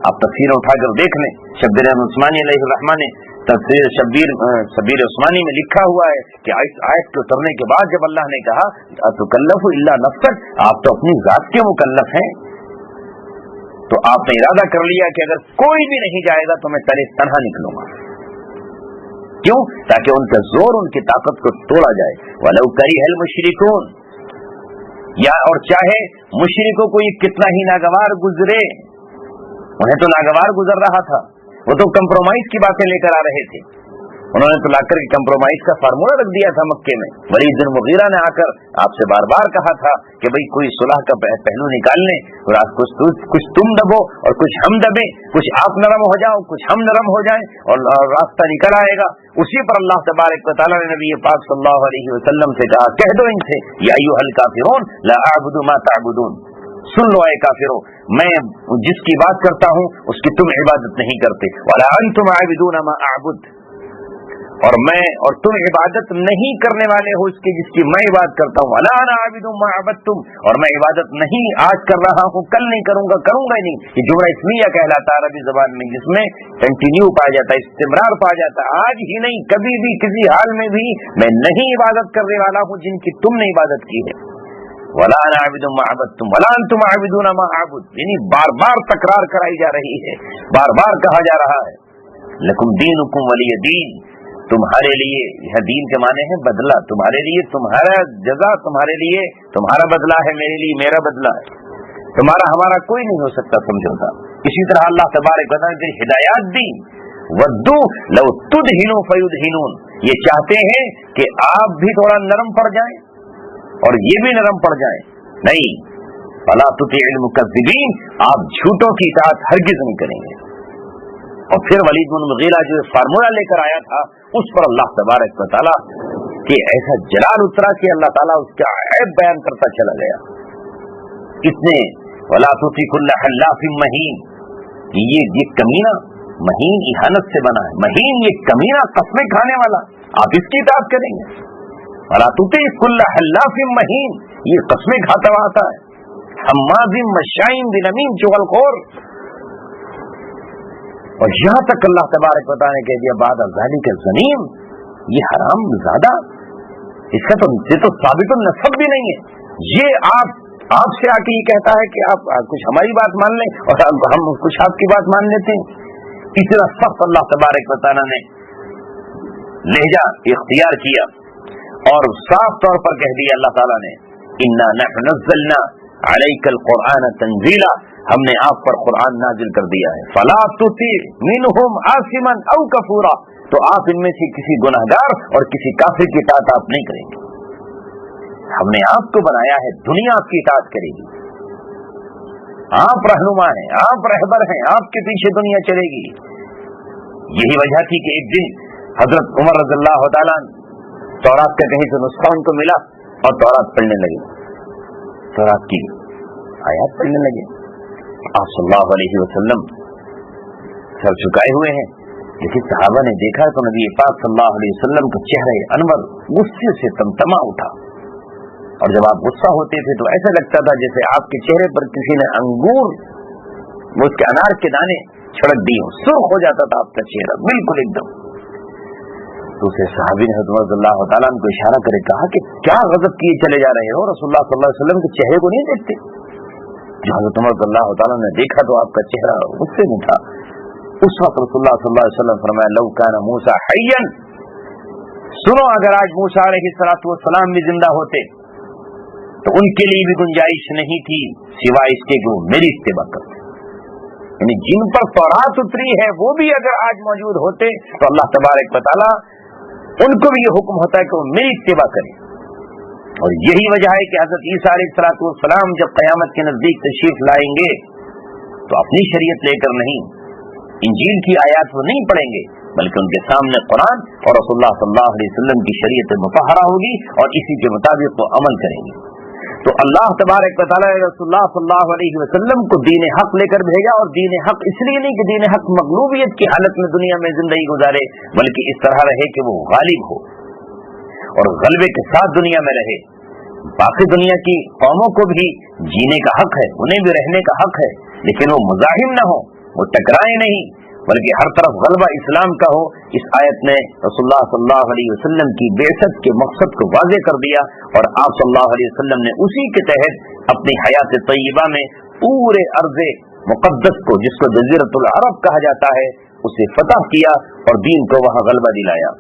آپ تفسیریں اٹھا کر دیکھ لیں، شبیر عثمانی علیہ الرحمٰن نے تفسیر شبیر عثمانی میں لکھا ہوا ہے کہ آیت کے اترنے کے بعد جب اللہ نے کہا تکلف الا نفسک، آپ تو اپنی ذات کے مکلف ہیں، تو آپ نے ارادہ کر لیا کہ اگر کوئی بھی نہیں جائے گا تو میں تنہا نکلوں گا۔ کیوں؟ تاکہ ان کا زور، ان کی طاقت کو توڑا جائے۔ وَلَوْ كَرِهَ الْمُشْرِكُونَ، یا اور چاہے مشرکوں کو یہ کتنا ہی ناگوار گزرے، انہیں تو ناگوار گزر رہا تھا، وہ تو کمپرومائز کی باتیں لے کر آ رہے تھے، انہوں نے تو لا کر کمپرومائز کا فارمولہ رکھ دیا تھا مکے میں۔ ولید بن مغیرہ نے آ کر آپ سے بار بار کہا تھا کہ بھئی کوئی صلح کا پہلو نکال لیں، اور کچھ تم دبو اور کچھ ہم دبیں، کچھ آپ نرم ہو جاؤ کچھ ہم نرم ہو جائیں، اور راستہ نکل آئے گا۔ اسی پر اللہ تبارک و تعالیٰ نے نبی پاک صلی اللہ علیہ وسلم سے کہا کہہ دو ان سے یا ایھا الکافرون لا اعبد ما تعبدون، سن لو اے کافروں، میں جس کی بات کرتا ہوں اس کی تم عبادت نہیں کرتے، ولا انتم عابدون ما اعبد، اور میں اور تم عبادت نہیں کرنے والے ہو اس کی جس کی میں عبادت کرتا ہوں. ولا انا عابد ما عبدتم، اور میں عبادت نہیں آج کر رہا ہوں، کل نہیں کروں گا ہی نہیں. یہ جملہ اسمیہ کہلاتا ہے عربی زبان میں، جس میں کنٹینیو پایا جاتا ہے، استمرار پایا جاتا ہے. آج ہی نہیں، کبھی بھی، کسی حال میں بھی میں نہیں عبادت کرنے والا ہوں جن کی تم نے عبادت کی ہے. ولا انا عابد ما عبدتم ولا انتم عابدون ما اعبد، یعنی بار بار تکرار کرائی جا رہی ہے، بار بار کہا جا رہا ہے. لکم دینکم ولی دین، تمہارے لیے، یہ دین کے معنی ہے بدلہ، تمہارے لیے تمہارا جزا، تمہارے لیے تمہارا بدلہ ہے، میرے لیے میرا بدلہ ہے. تمہارا ہمارا کوئی نہیں ہو سکتا سمجھوتا. اسی طرح اللہ تبارک و تعالیٰ نے ہدایات دی. ودو لو تدہنوا فیدہنون، یہ چاہتے ہیں کہ آپ بھی تھوڑا نرم پڑ جائیں اور یہ بھی نرم پڑ جائیں. نہیں، فلا تطیع المکذبین، آپ جھوٹوں کی اطاعت ہرگز نہیں کریں گے. اور پھر ولید بن مغیرہ جو فارمولہ لے کر آیا تھا، اس پر اللہ تبارک و تعالیٰ کہ ایسا جلال اترا کہ اللہ تعالیٰ اس کا عیب بیان کرتا چلا گیا. کتنے ولا تطیع کل حلاف مہین، یہ کمینہ مہین اہانت سے بنا ہے. مہین یہ کمینہ قسمیں کھانے والا، آپ اس کی اطاعت کریں گے. ولا تطیع کل حلاف مہین، یہ قسمیں کھاتا ہوا آتا ہے. حماز مشاء بنمیم، چغلخور. اور یہاں تک اللہ تبارک و تعالیٰ نے کہہ دیا بعد ذالک الزنیم، یہ حرام زیادہ، اس کا تو ثابت النسب بھی نہیں ہے. یہ آپ سے آ کے یہ کہتا ہے کہ آپ کچھ ہماری بات مان لیں اور ہم کچھ آپ کی بات مان لیتے ہیں. اتنا سخت اللہ تبارک و تعالیٰ نے لہجہ اختیار کیا اور صاف طور پر کہہ دیا اللہ تعالیٰ نے انا نحن نزلنا علیک القرآن تنزیلا، ہم نے آپ پر قرآن نازل کر دیا ہے. فلا تطیع منہم عاصما او کفورا، تو آپ ان میں سے کسی گناہگار اور کسی کافر کی اطاعت آپ نہیں کریں گے. ہم نے آپ کو بنایا ہے، دنیا آپ کی اطاعت کرے گی. آپ رہنما ہیں، آپ رہبر ہیں، آپ کے پیچھے دنیا چلے گی. یہی وجہ تھی کہ ایک دن حضرت عمر رضی اللہ تعالیٰ تورات کا کہیں سے نسخہ ان کو ملا اور تورات پڑھنے لگے، تورات کی آیات پڑھنے لگے. آپ صلی اللہ علیہ وسلم سر جھکائے ہوئے ہیں، لیکن صحابہ نے دیکھا تو نبی پاک صلی اللہ علیہ وسلم کا چہرہ انور غصے سے تمتما اٹھا. اور جب آپ غصہ ہوتے تھے تو ایسا لگتا تھا جیسے آپ کے چہرے پر کسی نے انگور، وہ اس کے انار کے دانے چھڑک دی ہوں، سرخ ہو جاتا تھا آپ کا چہرہ بالکل ایک دم. دوسرے صحابی نے حضرت رضی اللہ تعالیٰ عنہ کو اشارہ کرے کہا کہ کیا غضب کیے چلے جا رہے ہو، رسول اللہ صلی اللہ علیہ وسلم کے چہرے کو نہیں دیکھتے؟ جو حضرت عمر رضی اللہ تعالیٰ نے دیکھا تو آپ کا چہرہ غصے میں تھا. اس وقت رسول اللہ صلی اللہ علیہ وسلم فرمایا لو کان موسیٰ حیا، سنو اگر آج موسیٰ علیہ السلام بھی زندہ ہوتے تو ان کے لیے بھی گنجائش نہیں تھی سوائے اس کے کہ وہ میری اتباع کرتے. یعنی جن پر تورات اتری ہے وہ بھی اگر آج موجود ہوتے تو اللہ تبارک و تعالیٰ ان کو بھی یہ حکم ہوتا ہے کہ وہ میری اتباع کریں. اور یہی وجہ ہے کہ حضرت عیسیٰ علیہ السلام جب قیامت کے نزدیک تشریف لائیں گے تو اپنی شریعت لے کر نہیں، انجیل کی آیات وہ نہیں پڑھیں گے، بلکہ ان کے سامنے قرآن اور رسول اللہ صلی اللہ علیہ وسلم کی شریعت مطہرہ ہوگی اور اسی کے مطابق وہ عمل کریں گے. تو اللہ تبارک و تعالیٰ نے رسول اللہ صلی اللہ علیہ وسلم کو دین حق لے کر بھیجا. اور دین حق اس لیے نہیں کہ دین حق مغلوبیت کی حالت میں دنیا میں زندگی گزارے، بلکہ اس طرح رہے کہ وہ غالب ہو اور غلبے کے ساتھ دنیا میں رہے. باقی دنیا کی قوموں کو بھی جینے کا حق ہے، انہیں بھی رہنے کا حق ہے، لیکن وہ مزاحم نہ ہو، وہ ٹکرائے نہیں، بلکہ ہر طرف غلبہ اسلام کا ہو. اس آیت نے رسول اللہ صلی اللہ علیہ وسلم کی بعثت کے مقصد کو واضح کر دیا اور آپ صلی اللہ علیہ وسلم نے اسی کے تحت اپنی حیات طیبہ میں پورے ارض مقدس کو، جس کو جزیرۃ العرب کہا جاتا ہے، اسے فتح کیا اور دین کو وہاں غلبہ دلایا.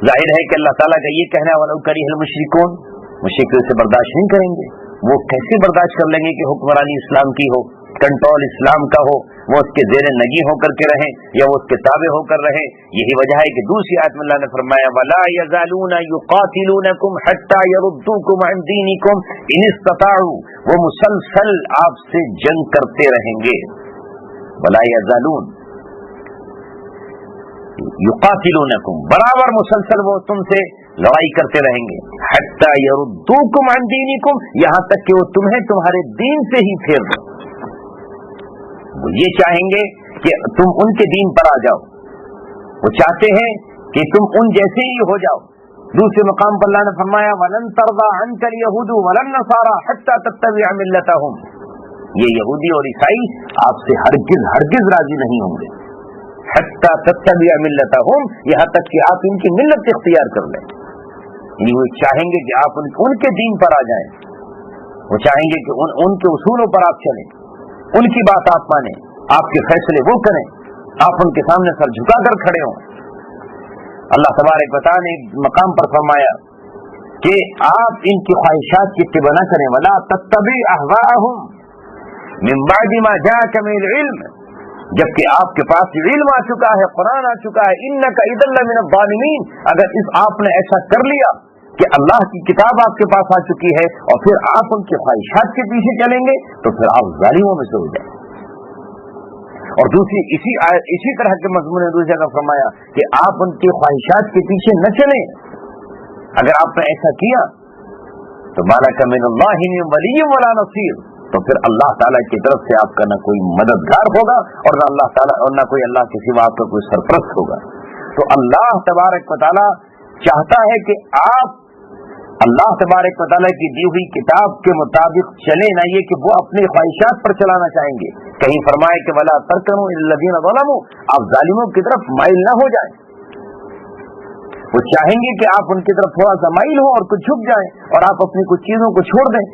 ظاہر ہے کہ اللہ تعالیٰ کا یہ کہنا وَلَوْ كَرِهَ الْمُشْرِكُونَ، مشرک اسے برداشت نہیں کریں گے. وہ کیسے برداشت کر لیں گے کہ حکمرانی اسلام کی ہو، کنٹرول اسلام کا ہو، وہ اس کے زیر نگی ہو کر کے رہیں یا وہ اس کے تابع ہو کر رہیں. یہی وجہ ہے کہ دوسری آیت میں اللہ نے فرمایا وَلَا يَزَالُونَ يُقَاتِلُونَكُمْ حَتَّى يَرُدُّوكُمْ عَنْ دِينِكُمْ إِنِ اسْتَطَاعُوا، وہ مسلسل آپ سے جنگ کرتے رہیں گے. وَلَا يَزَالُونَ يُقَاتِلُونَكُمْ، برابر مسلسل وہ تم سے لڑائی کرتے رہیں گے. حَتَّى يَرُدُّوكُمْ عَنْ دِينِكُمْ، یہاں تک کہ وہ تمہیں تمہارے دین سے ہی پھیر دیں. وہ یہ چاہیں گے کہ تم ان کے دین پر آ جاؤ. وہ چاہتے ہیں کہ تم ان جیسے ہی ہو جاؤ. دوسرے مقام پر اللہ نے فرمایا وَلَن تَرْضَىٰ عَنْكَ الْيَهُودُ وَلَا النَّصَارَىٰ حَتَّىٰ تَتَّبِعَ مِلَّتَهُمْ. یہ یہودی اور عیسائی آپ سے ہرگز راضی نہیں ہوں گے. حَتَّىٰ تَتَّبِعَ مِلَّتَهُمْ، یہاں تک کہ آپ ان کی ملت اختیار کر لیں. یعنی وہ چاہیں گے کہ آپ ان کے دین پر آ جائیں، وہ چاہیں گے کہ ان کے اصولوں پر آپ چلیں، ان کی بات آپ مانیں، آپ کے فیصلے وہ کریں، آپ ان کے سامنے سر جھکا کر کھڑے ہوں. اللہ تبارک و تعالیٰ نے مقام پر فرمایا کہ آپ ان کی خواہشات کی اتباع نہ کریں. وَلَا تَتَّبِعْ أَهْوَاءَهُمْ مِن بَعْدِ مَا جَاءَكَ مِنَ الْعِلْمِ، جبکہ آپ کے پاس علم آ چکا ہے، قرآن آ چکا ہے. إِنَّكَ إِذًا لَّمِنَ الظَّالِمِينَ، اگر آپ نے ایسا کر لیا کہ اللہ کی کتاب آپ کے پاس آ چکی ہے اور پھر آپ ان کی خواہشات کے پیچھے چلیں گے تو پھر آپ ظالموں میں سے ہو جائیں. اور دوسری اسی طرح کے مضمون نے دوسری جگہ فرمایا کہ آپ ان کی خواہشات کے پیچھے نہ چلیں. اگر آپ نے ایسا کیا تو مَا مِنَ اللَّهِ مِن وَلِيٍّ وَلَا نَصِيرٍ، تو پھر اللہ تعالیٰ کی طرف سے آپ کا نہ کوئی مددگار ہوگا اور نہ اللہ تعالیٰ اور نہ کوئی اللہ کے سوا آپ کا کوئی سرپرست ہوگا. تو اللہ تبارک و تعالیٰ چاہتا ہے کہ آپ اللہ تبارک و تعالیٰ کی دی ہوئی کتاب کے مطابق چلیں، نہ یہ کہ وہ اپنی خواہشات پر چلانا چاہیں گے. کہیں فرمائے کہ وَلَا تَرْكَنُوا إِلَى الَّذِينَ ظَلَمُوا، آپ ظالموں کی طرف مائل نہ ہو جائیں. وہ چاہیں گے کہ آپ ان کی طرف تھوڑا سا مائل ہو اور کچھ جھک جائیں اور آپ اپنی کچھ چیزوں کو چھوڑ دیں.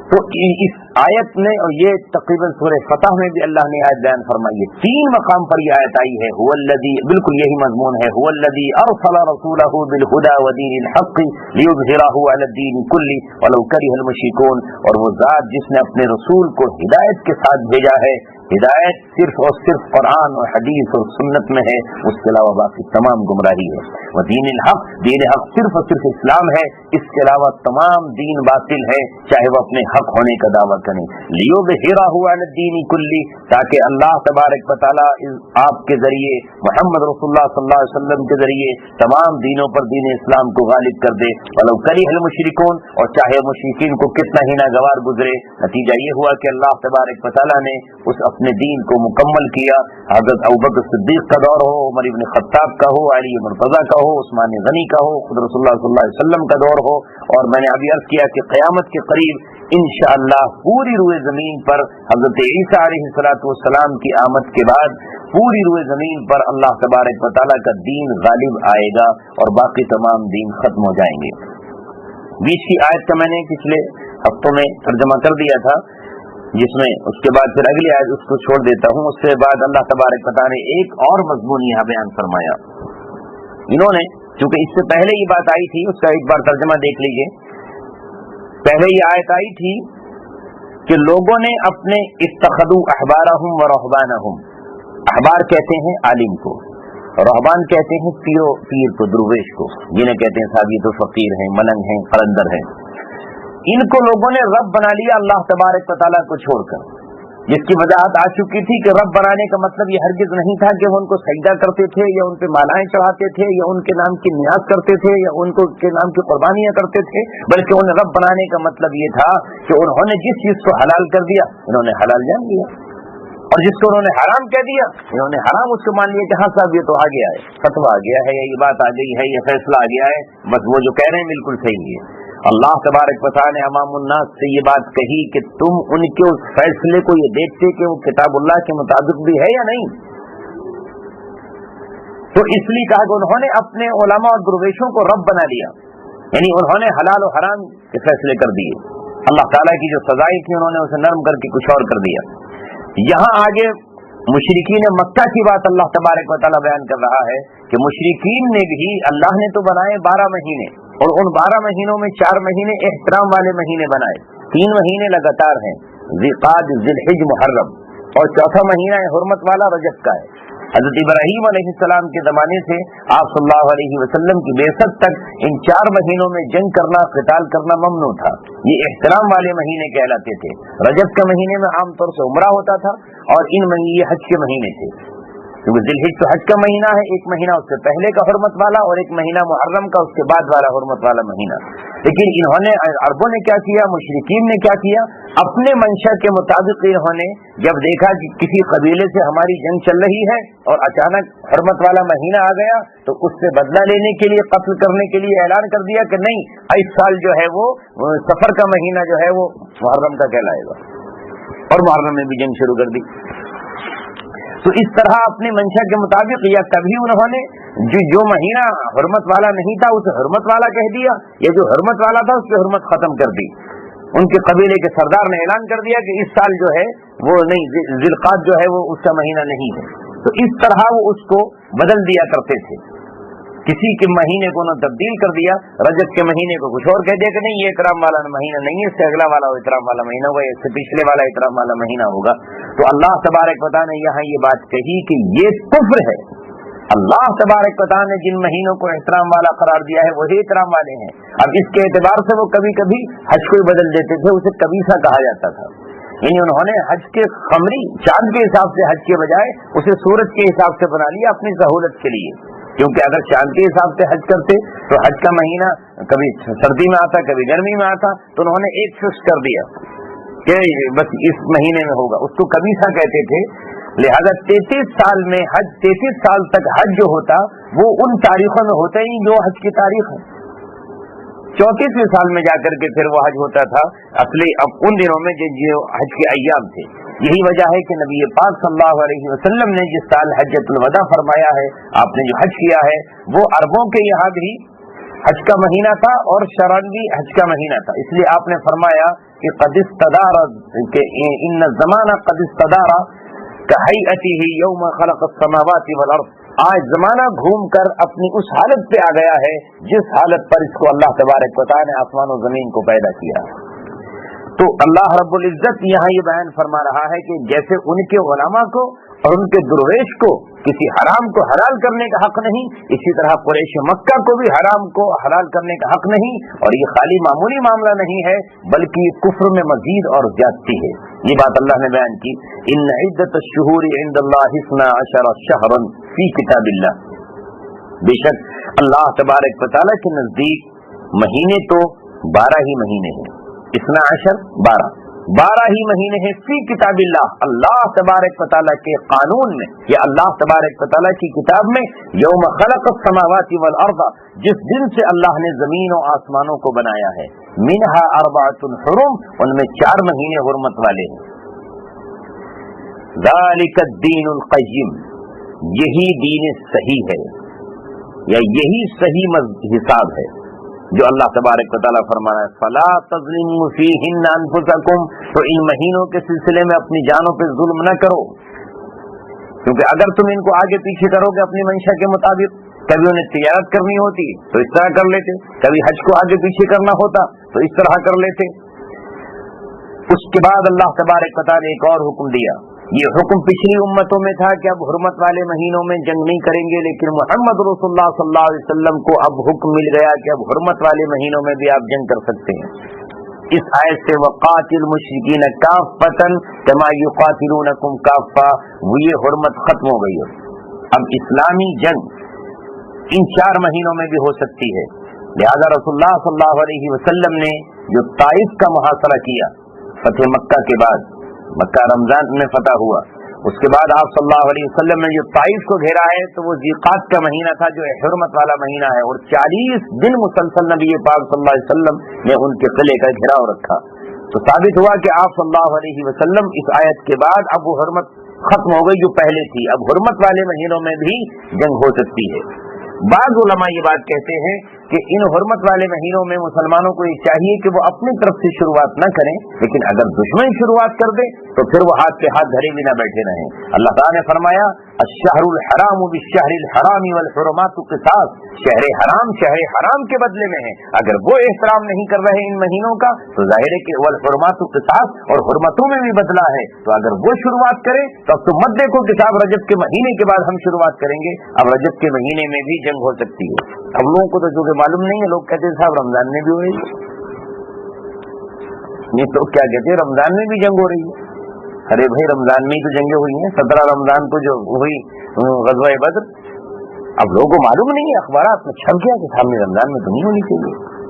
تو اس آیت میں اور یہ تقریباً سورہ فتح میں بھی اللہ نے آیت بیان فرمائی ہے. 3 مقام پر یہ آیت آئی ہے. هو الذی، بالکل یہی مضمون ہے. هو الذی ارسل رسولہ بالہدی ودین الحق لیظہرہ علی الدین کلہ ولو کرہ المشرکون، اور وہ ذات جس نے اپنے رسول کو ہدایت کے ساتھ بھیجا ہے. ہدایت صرف اور صرف قرآن اور حدیث اور سنت میں ہے، اس کے علاوہ باقی تمام گمراہی ہے. ودین الحق، دین حق صرف اور صرف اسلام ہے، اس کے علاوہ تمام دین باطل ہے، چاہے وہ اپنے حق ہونے کا دعویٰ کریں. لیظہرہ علی الدین کلہ، تاکہ اللہ تبارک و تعالیٰ آپ کے ذریعے، محمد رسول اللہ صلی اللہ علیہ وسلم کے ذریعے تمام دینوں پر دین اسلام کو غالب کر دے. ولو کرہ المشرکون، اور چاہے مشرکین کو کتنا ہی ناگوار گزرے. نتیجہ یہ ہوا کہ اللہ تبارک و تعالیٰ نے اس اپنے دین کو مکمل کیا. حضرت ابوبکر صدیق کا دور ہو، عمر ابن خطاب کا ہو، علی مرتضیٰ کا ہو، عثمان غنی کا ہو، خود رسول اللہ صلی اللہ علیہ وسلم کا دور ہو. اور میں نے ابھی عرض کیا کہ قیامت کے قریب انشاءاللہ پوری روئے زمین پر حضرت عیسیٰ علیہ السلام کی آمد کے بعد پوری روئے زمین پر اللہ تبارک و تعالیٰ کا دین غالب آئے گا اور باقی تمام دین ختم ہو جائیں گے. 20 کی آیت کا میں نے پچھلے ہفتوں میں ترجمہ کر دیا تھا، جس میں اس کے بعد پھر اگلی آیت اس کو چھوڑ دیتا ہوں. اس سے بعد اللہ تبارک و تعالیٰ نے ایک اور مضمون یہاں بیان فرمایا. انہوں نے چونکہ اس سے پہلے یہ بات آئی تھی، اس کا ایک بار ترجمہ دیکھ لیجئے. پہلے یہ آیت آئی تھی کہ لوگوں نے اپنے اتخذوا احبارہم و رہبانہم، احبار کہتے ہیں عالم کو، رہبان کہتے ہیں پیر کو، درویش کو، جنہیں کہتے ہیں صاحب یہ تو فقیر ہیں، ملنگ ہیں، قلندر ہیں. ان کو لوگوں نے رب بنا لیا اللہ تبارک و تعالیٰ کو چھوڑ کر، جس کی وضاحت آ چکی تھی کہ رب بنانے کا مطلب یہ ہرگز نہیں تھا کہ وہ ان کو سجدہ کرتے تھے یا ان پہ مالائیں چڑھاتے تھے یا ان کے نام کی نیاز کرتے تھے یا ان کو کے نام کی قربانیاں کرتے تھے، بلکہ انہیں رب بنانے کا مطلب یہ تھا کہ انہوں نے جس چیز کو حلال کر دیا انہوں نے حلال جان لیا، اور جس کو انہوں نے حرام کہہ دیا انہوں نے حرام اس کو مان لیا کہ ہاں صاحب یہ تو آ گیا ہے، فتویٰ آ گیا ہے، یا یہ بات آ گئی ہے، یہ فیصلہ آ گیا ہے، بس وہ جو کہہ رہے ہیں بالکل صحیح ہے. اللہ تبارک و تعالیٰ نے امام الناس سے یہ بات کہی کہ تم ان کے اس فیصلے کو یہ دیکھتے کہ وہ کتاب اللہ کے مطابق بھی ہے یا نہیں. تو اس لیے کہا کہ انہوں نے اپنے علماء اور درویشوں کو رب بنا لیا، یعنی انہوں نے حلال و حرام کے فیصلے کر دیے. اللہ تعالیٰ کی جو سزائیں تھی انہوں نے اسے نرم کر کے کچھ اور کر دیا. یہاں آگے مشرکین مکہ کی بات اللہ تبارک و تعالیٰ بیان کر رہا ہے کہ مشرکین نے بھی، اللہ نے تو بنائے 12 مہینے، اور ان 12 مہینوں میں 4 مہینے احترام والے مہینے بنائے، 3 مہینے لگاتار ہیں، ذی القعدہ، ذی الحجہ، محرم، اور 4تھا مہینہ حرمت والا رجب کا ہے. حضرت ابراہیم علیہ السلام کے زمانے سے آپ صلی اللہ علیہ وسلم کی بعثت تک ان 4 مہینوں میں جنگ کرنا، قتال کرنا ممنوع تھا. یہ احترام والے مہینے کہلاتے تھے. رجب کے مہینے میں عام طور سے عمرہ ہوتا تھا، اور ان مہینے یہ حج کے مہینے تھے، کیونکہ ذی الحجہ تو حج کا مہینہ ہے، ایک مہینہ اس سے پہلے کا حرمت والا اور ایک مہینہ محرم کا اس کے بعد والا حرمت والا مہینہ. لیکن انہوں نے عربوں نے کیا کیا, مشرکین نے کیا کیا, اپنے منشا کے مطابق انہوں نے جب دیکھا کہ کسی قبیلے سے ہماری جنگ چل رہی ہے اور اچانک حرمت والا مہینہ آ گیا, تو اس سے بدلہ لینے کے لیے, قتل کرنے کے لیے اعلان کر دیا کہ نہیں, اس سال جو ہے وہ سفر کا مہینہ جو ہے وہ محرم کا کہلائے گا, اور محرم میں بھی جنگ شروع کر دی. تو اس طرح اپنے منشا کے مطابق, یا کبھی انہوں نے جو مہینہ حرمت والا نہیں تھا اسے حرمت والا کہہ دیا, یا جو حرمت والا تھا اس کی حرمت ختم کر دی. ان کے قبیلے کے سردار نے اعلان کر دیا کہ اس سال جو ہے وہ نہیں, ذی القعدہ جو ہے وہ اس کا مہینہ نہیں ہے. تو اس طرح وہ اس کو بدل دیا کرتے تھے. کسی کے مہینے کو انہوں نے تبدیل کر دیا, رجب کے مہینے کو کچھ اور کہہ دیا کہ نہیں یہ اکرام والا مہینہ نہیں ہے, اس سے اگلا والا اکرام والا مہینہ ہوگا, اس سے پچھلے والا اکرام والا مہینہ ہوگا. تو اللہ تبارک و تعالی نے یہاں یہ بات کہی کہ یہ کفر ہے. اللہ تبارک و تعالی نے جن مہینوں کو احترام والا قرار دیا ہے وہی احترام والے ہیں. اب اس کے اعتبار سے وہ کبھی کبھی حج کو بدل دیتے تھے, اسے کبیسہ کہا جاتا تھا. یعنی انہوں نے حج کے قمری چاند کے حساب سے حج کے بجائے اسے سورج کے حساب سے بنا لیا اپنی سہولت کے لیے, کیونکہ اگر چاند کے حساب سے حج کرتے تو حج کا مہینہ کبھی سردی میں آتا کبھی گرمی میں آتا, تو انہوں نے ایک فکس کر دیا کہ بس اس مہینے میں ہوگا, اس کو کبیسہ کہتے تھے. لہذا 33 سال میں حج, 33 سال تک حج جو ہوتا وہ ان تاریخوں میں ہوتا ہی جو حج کی تاریخ ہے. 34ویں سال میں جا کر کے پھر وہ حج ہوتا تھا اصلی, اب ان دنوں میں جو حج کے ایام تھے. یہی وجہ ہے کہ نبی پاک صلی اللہ علیہ وسلم نے جس سال حجۃ الوداع فرمایا ہے, آپ نے جو حج کیا ہے وہ عربوں کے یہاں بھی حج کا مہینہ تھا اور شرعاً بھی حج کا مہینہ تھا. اس لیے آپ نے فرمایا کہ قد استدار, کہ ان الزمانہ قد استدار کہیئتہ یوم خلق السماوات والارض, آج زمانہ گھوم کر اپنی اس حالت پہ آ گیا ہے جس حالت پر اس کو اللہ تبارک و تعالی نے آسمان و زمین کو پیدا کیا. تو اللہ رب العزت یہاں یہ بیان فرما رہا ہے کہ جیسے ان کے علماء کو اور ان کے درویش کو کسی حرام کو حلال کرنے کا حق نہیں, اسی طرح قریش مکہ کو بھی حرام کو حلال کرنے کا حق نہیں. اور یہ خالی معمولی معاملہ نہیں ہے بلکہ یہ کفر میں مزید اور زیادتی ہے. یہ بات اللہ نے بیان کی, ان عدت الشہور عند اللہ 12 شہرا فی کتاب اللہ, بے شک اللہ تبارک و تعالیٰ کے نزدیک مہینے تو 12 ہی مہینے ہیں. 12 ہی مہینے ہیں فی کتاب اللہ, اللہ تبارک و تعالیٰ کے قانون میں, یا اللہ تبارک و تعالیٰ کی کتاب میں. یوم خلق السماوات والارض, جس دن سے اللہ نے زمین و آسمانوں کو بنایا ہے. منہا 4 حرم, ان میں 4 مہینے حرمت والے ہیں. ذالک الدین القیم, یہی دین صحیح ہے یا یہی صحیح حساب ہے جو اللہ تبارک و تعالیٰ فرما رہا ہے. فلا تظلموا فیہن انفسکم, تو ان مہینوں کے سلسلے میں اپنی جانوں پہ ظلم نہ کرو, کیونکہ اگر تم ان کو آگے پیچھے کرو گے اپنی منشا کے مطابق, کبھی انہیں تجارت کرنی ہوتی تو اس طرح کر لیتے, کبھی حج کو آگے پیچھے کرنا ہوتا تو اس طرح کر لیتے. اس کے بعد اللہ تبارک و تعالیٰ نے ایک اور حکم دیا. یہ حکم پچھلی امتوں میں تھا کہ اب حرمت والے مہینوں میں جنگ نہیں کریں گے, لیکن محمد رسول اللہ صلی اللہ علیہ وسلم کو اب حکم مل گیا کہ اب حرمت والے مہینوں میں بھی آپ جنگ کر سکتے ہیں. اس آیت سے وقاتل المشرکین کافۃ کما یقاتلونکم کافۃ, وہ یہ حرمت ختم ہو گئی ہے. اب اسلامی جنگ ان 4 مہینوں میں بھی ہو سکتی ہے. لہذا رسول اللہ صلی اللہ علیہ وسلم نے جو طائف کا محاصرہ کیا فتح مکہ کے بعد, مکہ رمضان میں فتح ہوا, اس کے بعد آپ صلی اللہ علیہ وسلم نے جو طائف کو گھیرا ہے تو وہ ذی القعدہ کا مہینہ تھا جو حرمت والا مہینہ ہے, اور 40 دن مسلسل نبی پاک صلی اللہ علیہ وسلم نے ان کے قلعے کا گھیراؤ رکھا. تو ثابت ہوا کہ آپ صلی اللہ علیہ وسلم اس آیت کے بعد اب وہ حرمت ختم ہو گئی جو پہلے تھی, اب حرمت والے مہینوں میں بھی جنگ ہو سکتی ہے. بعض علماء یہ بات کہتے ہیں کہ ان حرمت والے مہینوں میں مسلمانوں کو یہ چاہیے کہ وہ اپنی طرف سے شروعات نہ کریں, لیکن اگر دشمن شروعات کر دے تو پھر وہ ہاتھ پہ ہاتھ دھرے بھی نہ بیٹھے رہیں. اللہ تعالیٰ نے فرمایا الشہر الحرام بالشہر الحرام والحرمات قصاص, شہر حرام کے بدلے میں ہے. اگر وہ احترام نہیں کر رہے ان مہینوں کا تو ظاہر ہے کہ والحرمات قصاص, اور حرمتوں میں بھی بدلہ ہے. تو اگر وہ شروعات کرے تو اب تو مت دیکھو کہ صاحب رجب کے مہینے کے بعد ہم شروعات کریں گے, اب رجب کے مہینے میں بھی جنگ ہو سکتی ہے. اب لوگوں کو تو جو کہ معلوم نہیں ہے, لوگ کہتے ہیں صاحب رمضان میں بھی ہو رہی ہے, نہیں تو کیا کہتے ہیں رمضان میں بھی جنگ ہو رہی ہے. ارے بھائی رمضان میں ہی تو جنگیں ہوئی ہیں, 17 رمضان کو جو ہوئی غزوہ بدر. اب لوگوں کو معلوم نہیں ہے, اخبارات میں چھپ گیا کہ سامنے رمضان میں تو نہیں ہونی چاہیے.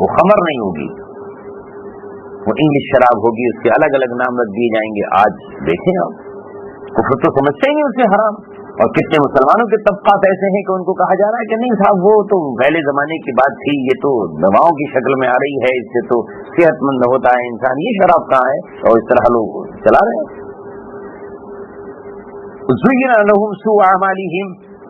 وہ خمر نہیں ہوگی، وہ انگلش شراب ہوگی، اس کے الگ الگ نام رکھ دیے جائیں گے۔ آج دیکھیں آپ، کفر تو سمجھتے ہی نہیں اسے حرام، اور کتنے مسلمانوں کے طبقات ایسے ہیں کہ ان کو کہا جا رہا ہے کہ نہیں صاحب وہ تو پہلے زمانے کی بات تھی، یہ تو دواؤں کی شکل میں آ رہی ہے، اس سے تو صحت مند ہوتا ہے انسان، یہ شراب کہاں ہے؟ اور اس طرح لوگ چلا رہے ہیں۔ زُيِّنَ لَهُمْ سُوءُ أَعْمَالِهِمْ،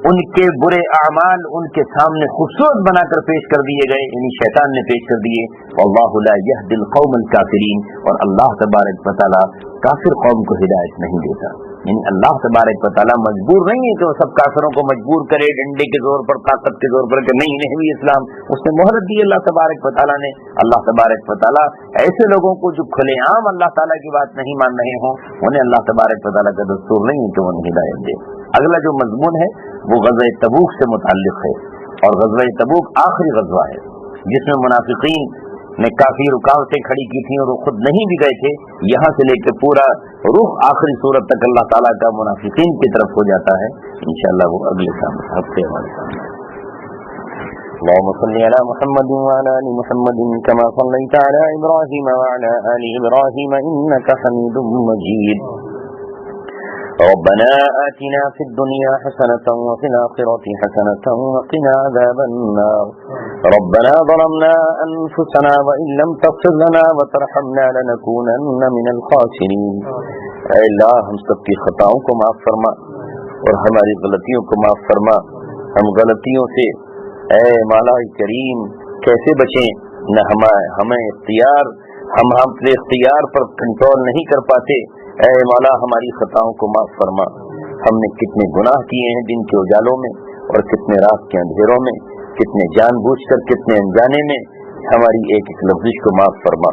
ان کے برے اعمال ان کے سامنے خوبصورت بنا کر پیش کر دیے گئے، یعنی شیطان نے پیش کر دیے۔ وَاللَّهُ لَا يَهْدِي الْقَوْمَ الْكَافِرِينَ، اور اللہ تبارک و تعالی کافر قوم کو ہدایت نہیں دیتا، یعنی اللہ تبارک و تعالی مجبور نہیں ہے کہ وہ سب کافروں کو مجبور کرے ڈنڈے کے زور پر، طاقت کے زور پر کہ نہیں انہیں بھی اسلام، اس نے مہلت دی اللہ تبارک و تعالی نے۔ اللہ تبارک و تعالی ایسے لوگوں کو جو کھلے عام اللہ تعالی کی بات نہیں مان رہے ہوں، انہیں اللہ تبارک و تعالی کا دستور نہیں ہے کہ وہ انہیں ہدایت دے۔ اگلا جو مضمون ہے وہ غزوہ تبوک سے متعلق ہے، اور غزوہ تبوک آخری غزوہ ہے جس میں منافقین نے کافی رکاوٹیں کھڑی کی تھیں اور وہ خود نہیں بھی گئے تھے۔ یہاں سے لے کے پورا رخ آخری صورت تک اللہ تعالیٰ کا منافقین کی طرف ہو جاتا ہے، انشاءاللہ وہ اگلے ہفتے ہمارے سامنے۔ اللهم صل على محمد وعلى آل محمد كما صليت على إبراهيم وعلى آل إبراهيم إنك حميد مجيد۔ ربنا آتنا في الدنيا حسنة وفي الآخرة حسنة وقنا عذاب النار۔ ربنا ظلمنا أنفسنا وإن لم تغفر لنا وترحمنا لنكونن من الخاسرين۔ اے اللہ ہم سب کی خطاؤں کو معاف فرما اور ہماری غلطیوں کو معاف فرما۔ ہم غلطیوں سے اے مولا کریم کیسے بچیں؟ نہ ہمیں اختیار، ہم اپنے اختیار پر کنٹرول نہیں کر پاتے۔ اے مولا ہماری خطاؤں کو معاف فرما۔ ہم نے کتنے گناہ کیے ہیں دن کے اجالوں میں اور کتنے رات کے اندھیروں میں، کتنے جان بوجھ کر کتنے انجانے میں، ہماری ایک ایک لفظ کو معاف فرما۔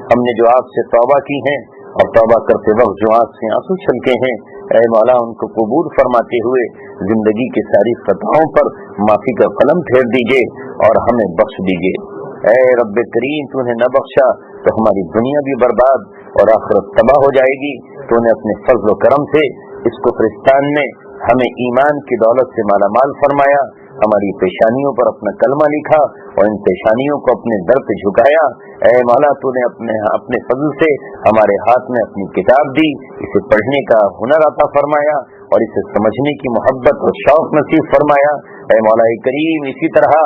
ہم نے جو آپ سے توبہ کی ہیں اور توبہ کرتے وقت جو آنکھ سے آنسو چھلکے ہیں، اے مولا ان کو قبول فرماتے ہوئے زندگی کی ساری خطاؤں پر معافی کا قلم پھیر دیجئے اور ہمیں بخش دیجئے۔ اے رب کریم تو نے نہ بخشا تو ہماری دنیا بھی برباد اور آخرت تباہ ہو جائے گی۔ تو نے اپنے فضل و کرم سے اس کفرستان میں ہمیں ایمان کی دولت سے مالا مال فرمایا، ہماری پیشانیوں پر اپنا کلمہ لکھا اور ان پیشانیوں کو اپنے در پہ جھکایا۔ اے مولا تو نے اپنے فضل سے ہمارے ہاتھ میں اپنی کتاب دی، اسے پڑھنے کا ہنر عطا فرمایا اور اسے سمجھنے کی محبت اور شوق نصیب فرمایا۔ اے مولا کریم اسی طرح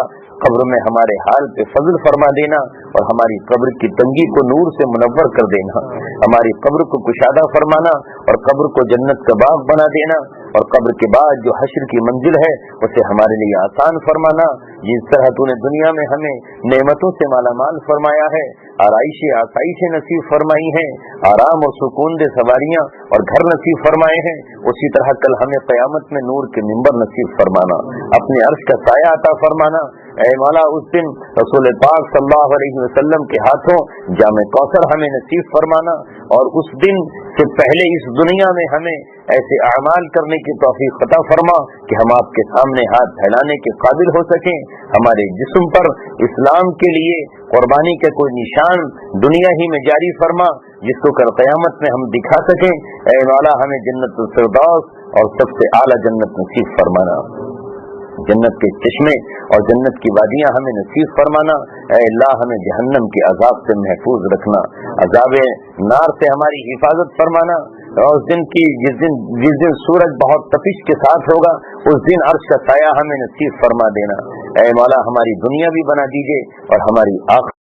قبر میں ہمارے حال پہ فضل فرما دینا اور ہماری قبر کی تنگی کو نور سے منور کر دینا، ہماری قبر کو کشادہ فرمانا اور قبر کو جنت کا باغ بنا دینا، اور قبر کے بعد جو حشر کی منزل ہے اسے ہمارے لیے آسان فرمانا۔ جس طرح تو نے دنیا میں ہمیں نعمتوں سے مالا مال فرمایا ہے، آسائشیں نصیب فرمائی ہیں، آرام اور سکون دہ سواریاں اور گھر نصیب فرمائے ہیں، اسی طرح کل ہمیں قیامت میں نور کے منبر نصیب فرمانا، اپنے عرش کا سایہ عطا فرمانا۔ اے مولا اس دن رسول پاک صلی اللہ علیہ وسلم کے ہاتھوں جام کوثر ہمیں نصیب فرمانا، اور اس دن سے پہلے اس دنیا میں ہمیں ایسے اعمال کرنے کی توفیق عطا فرما کہ ہم آپ کے سامنے ہاتھ پھیلانے کے قابل ہو سکیں، ہمارے جسم پر اسلام کے لیے قربانی کا کوئی نشان دنیا ہی میں جاری فرما جس کو کل قیامت میں ہم دکھا سکیں۔ اے مولا ہمیں جنت الفردوس اور سب سے اعلیٰ جنت نصیب فرمانا، جنت کے چشمے اور جنت کی وادیاں ہمیں نصیب فرمانا۔ اے اللہ ہمیں جہنم کے عذاب سے محفوظ رکھنا، عذاب نار سے ہماری حفاظت فرمانا، اور جس دن سورج بہت تپش کے ساتھ ہوگا اس دن عرش کا سایہ ہمیں نصیب فرما دینا۔ اے مولا ہماری دنیا بھی بنا دیجئے اور ہماری آخرت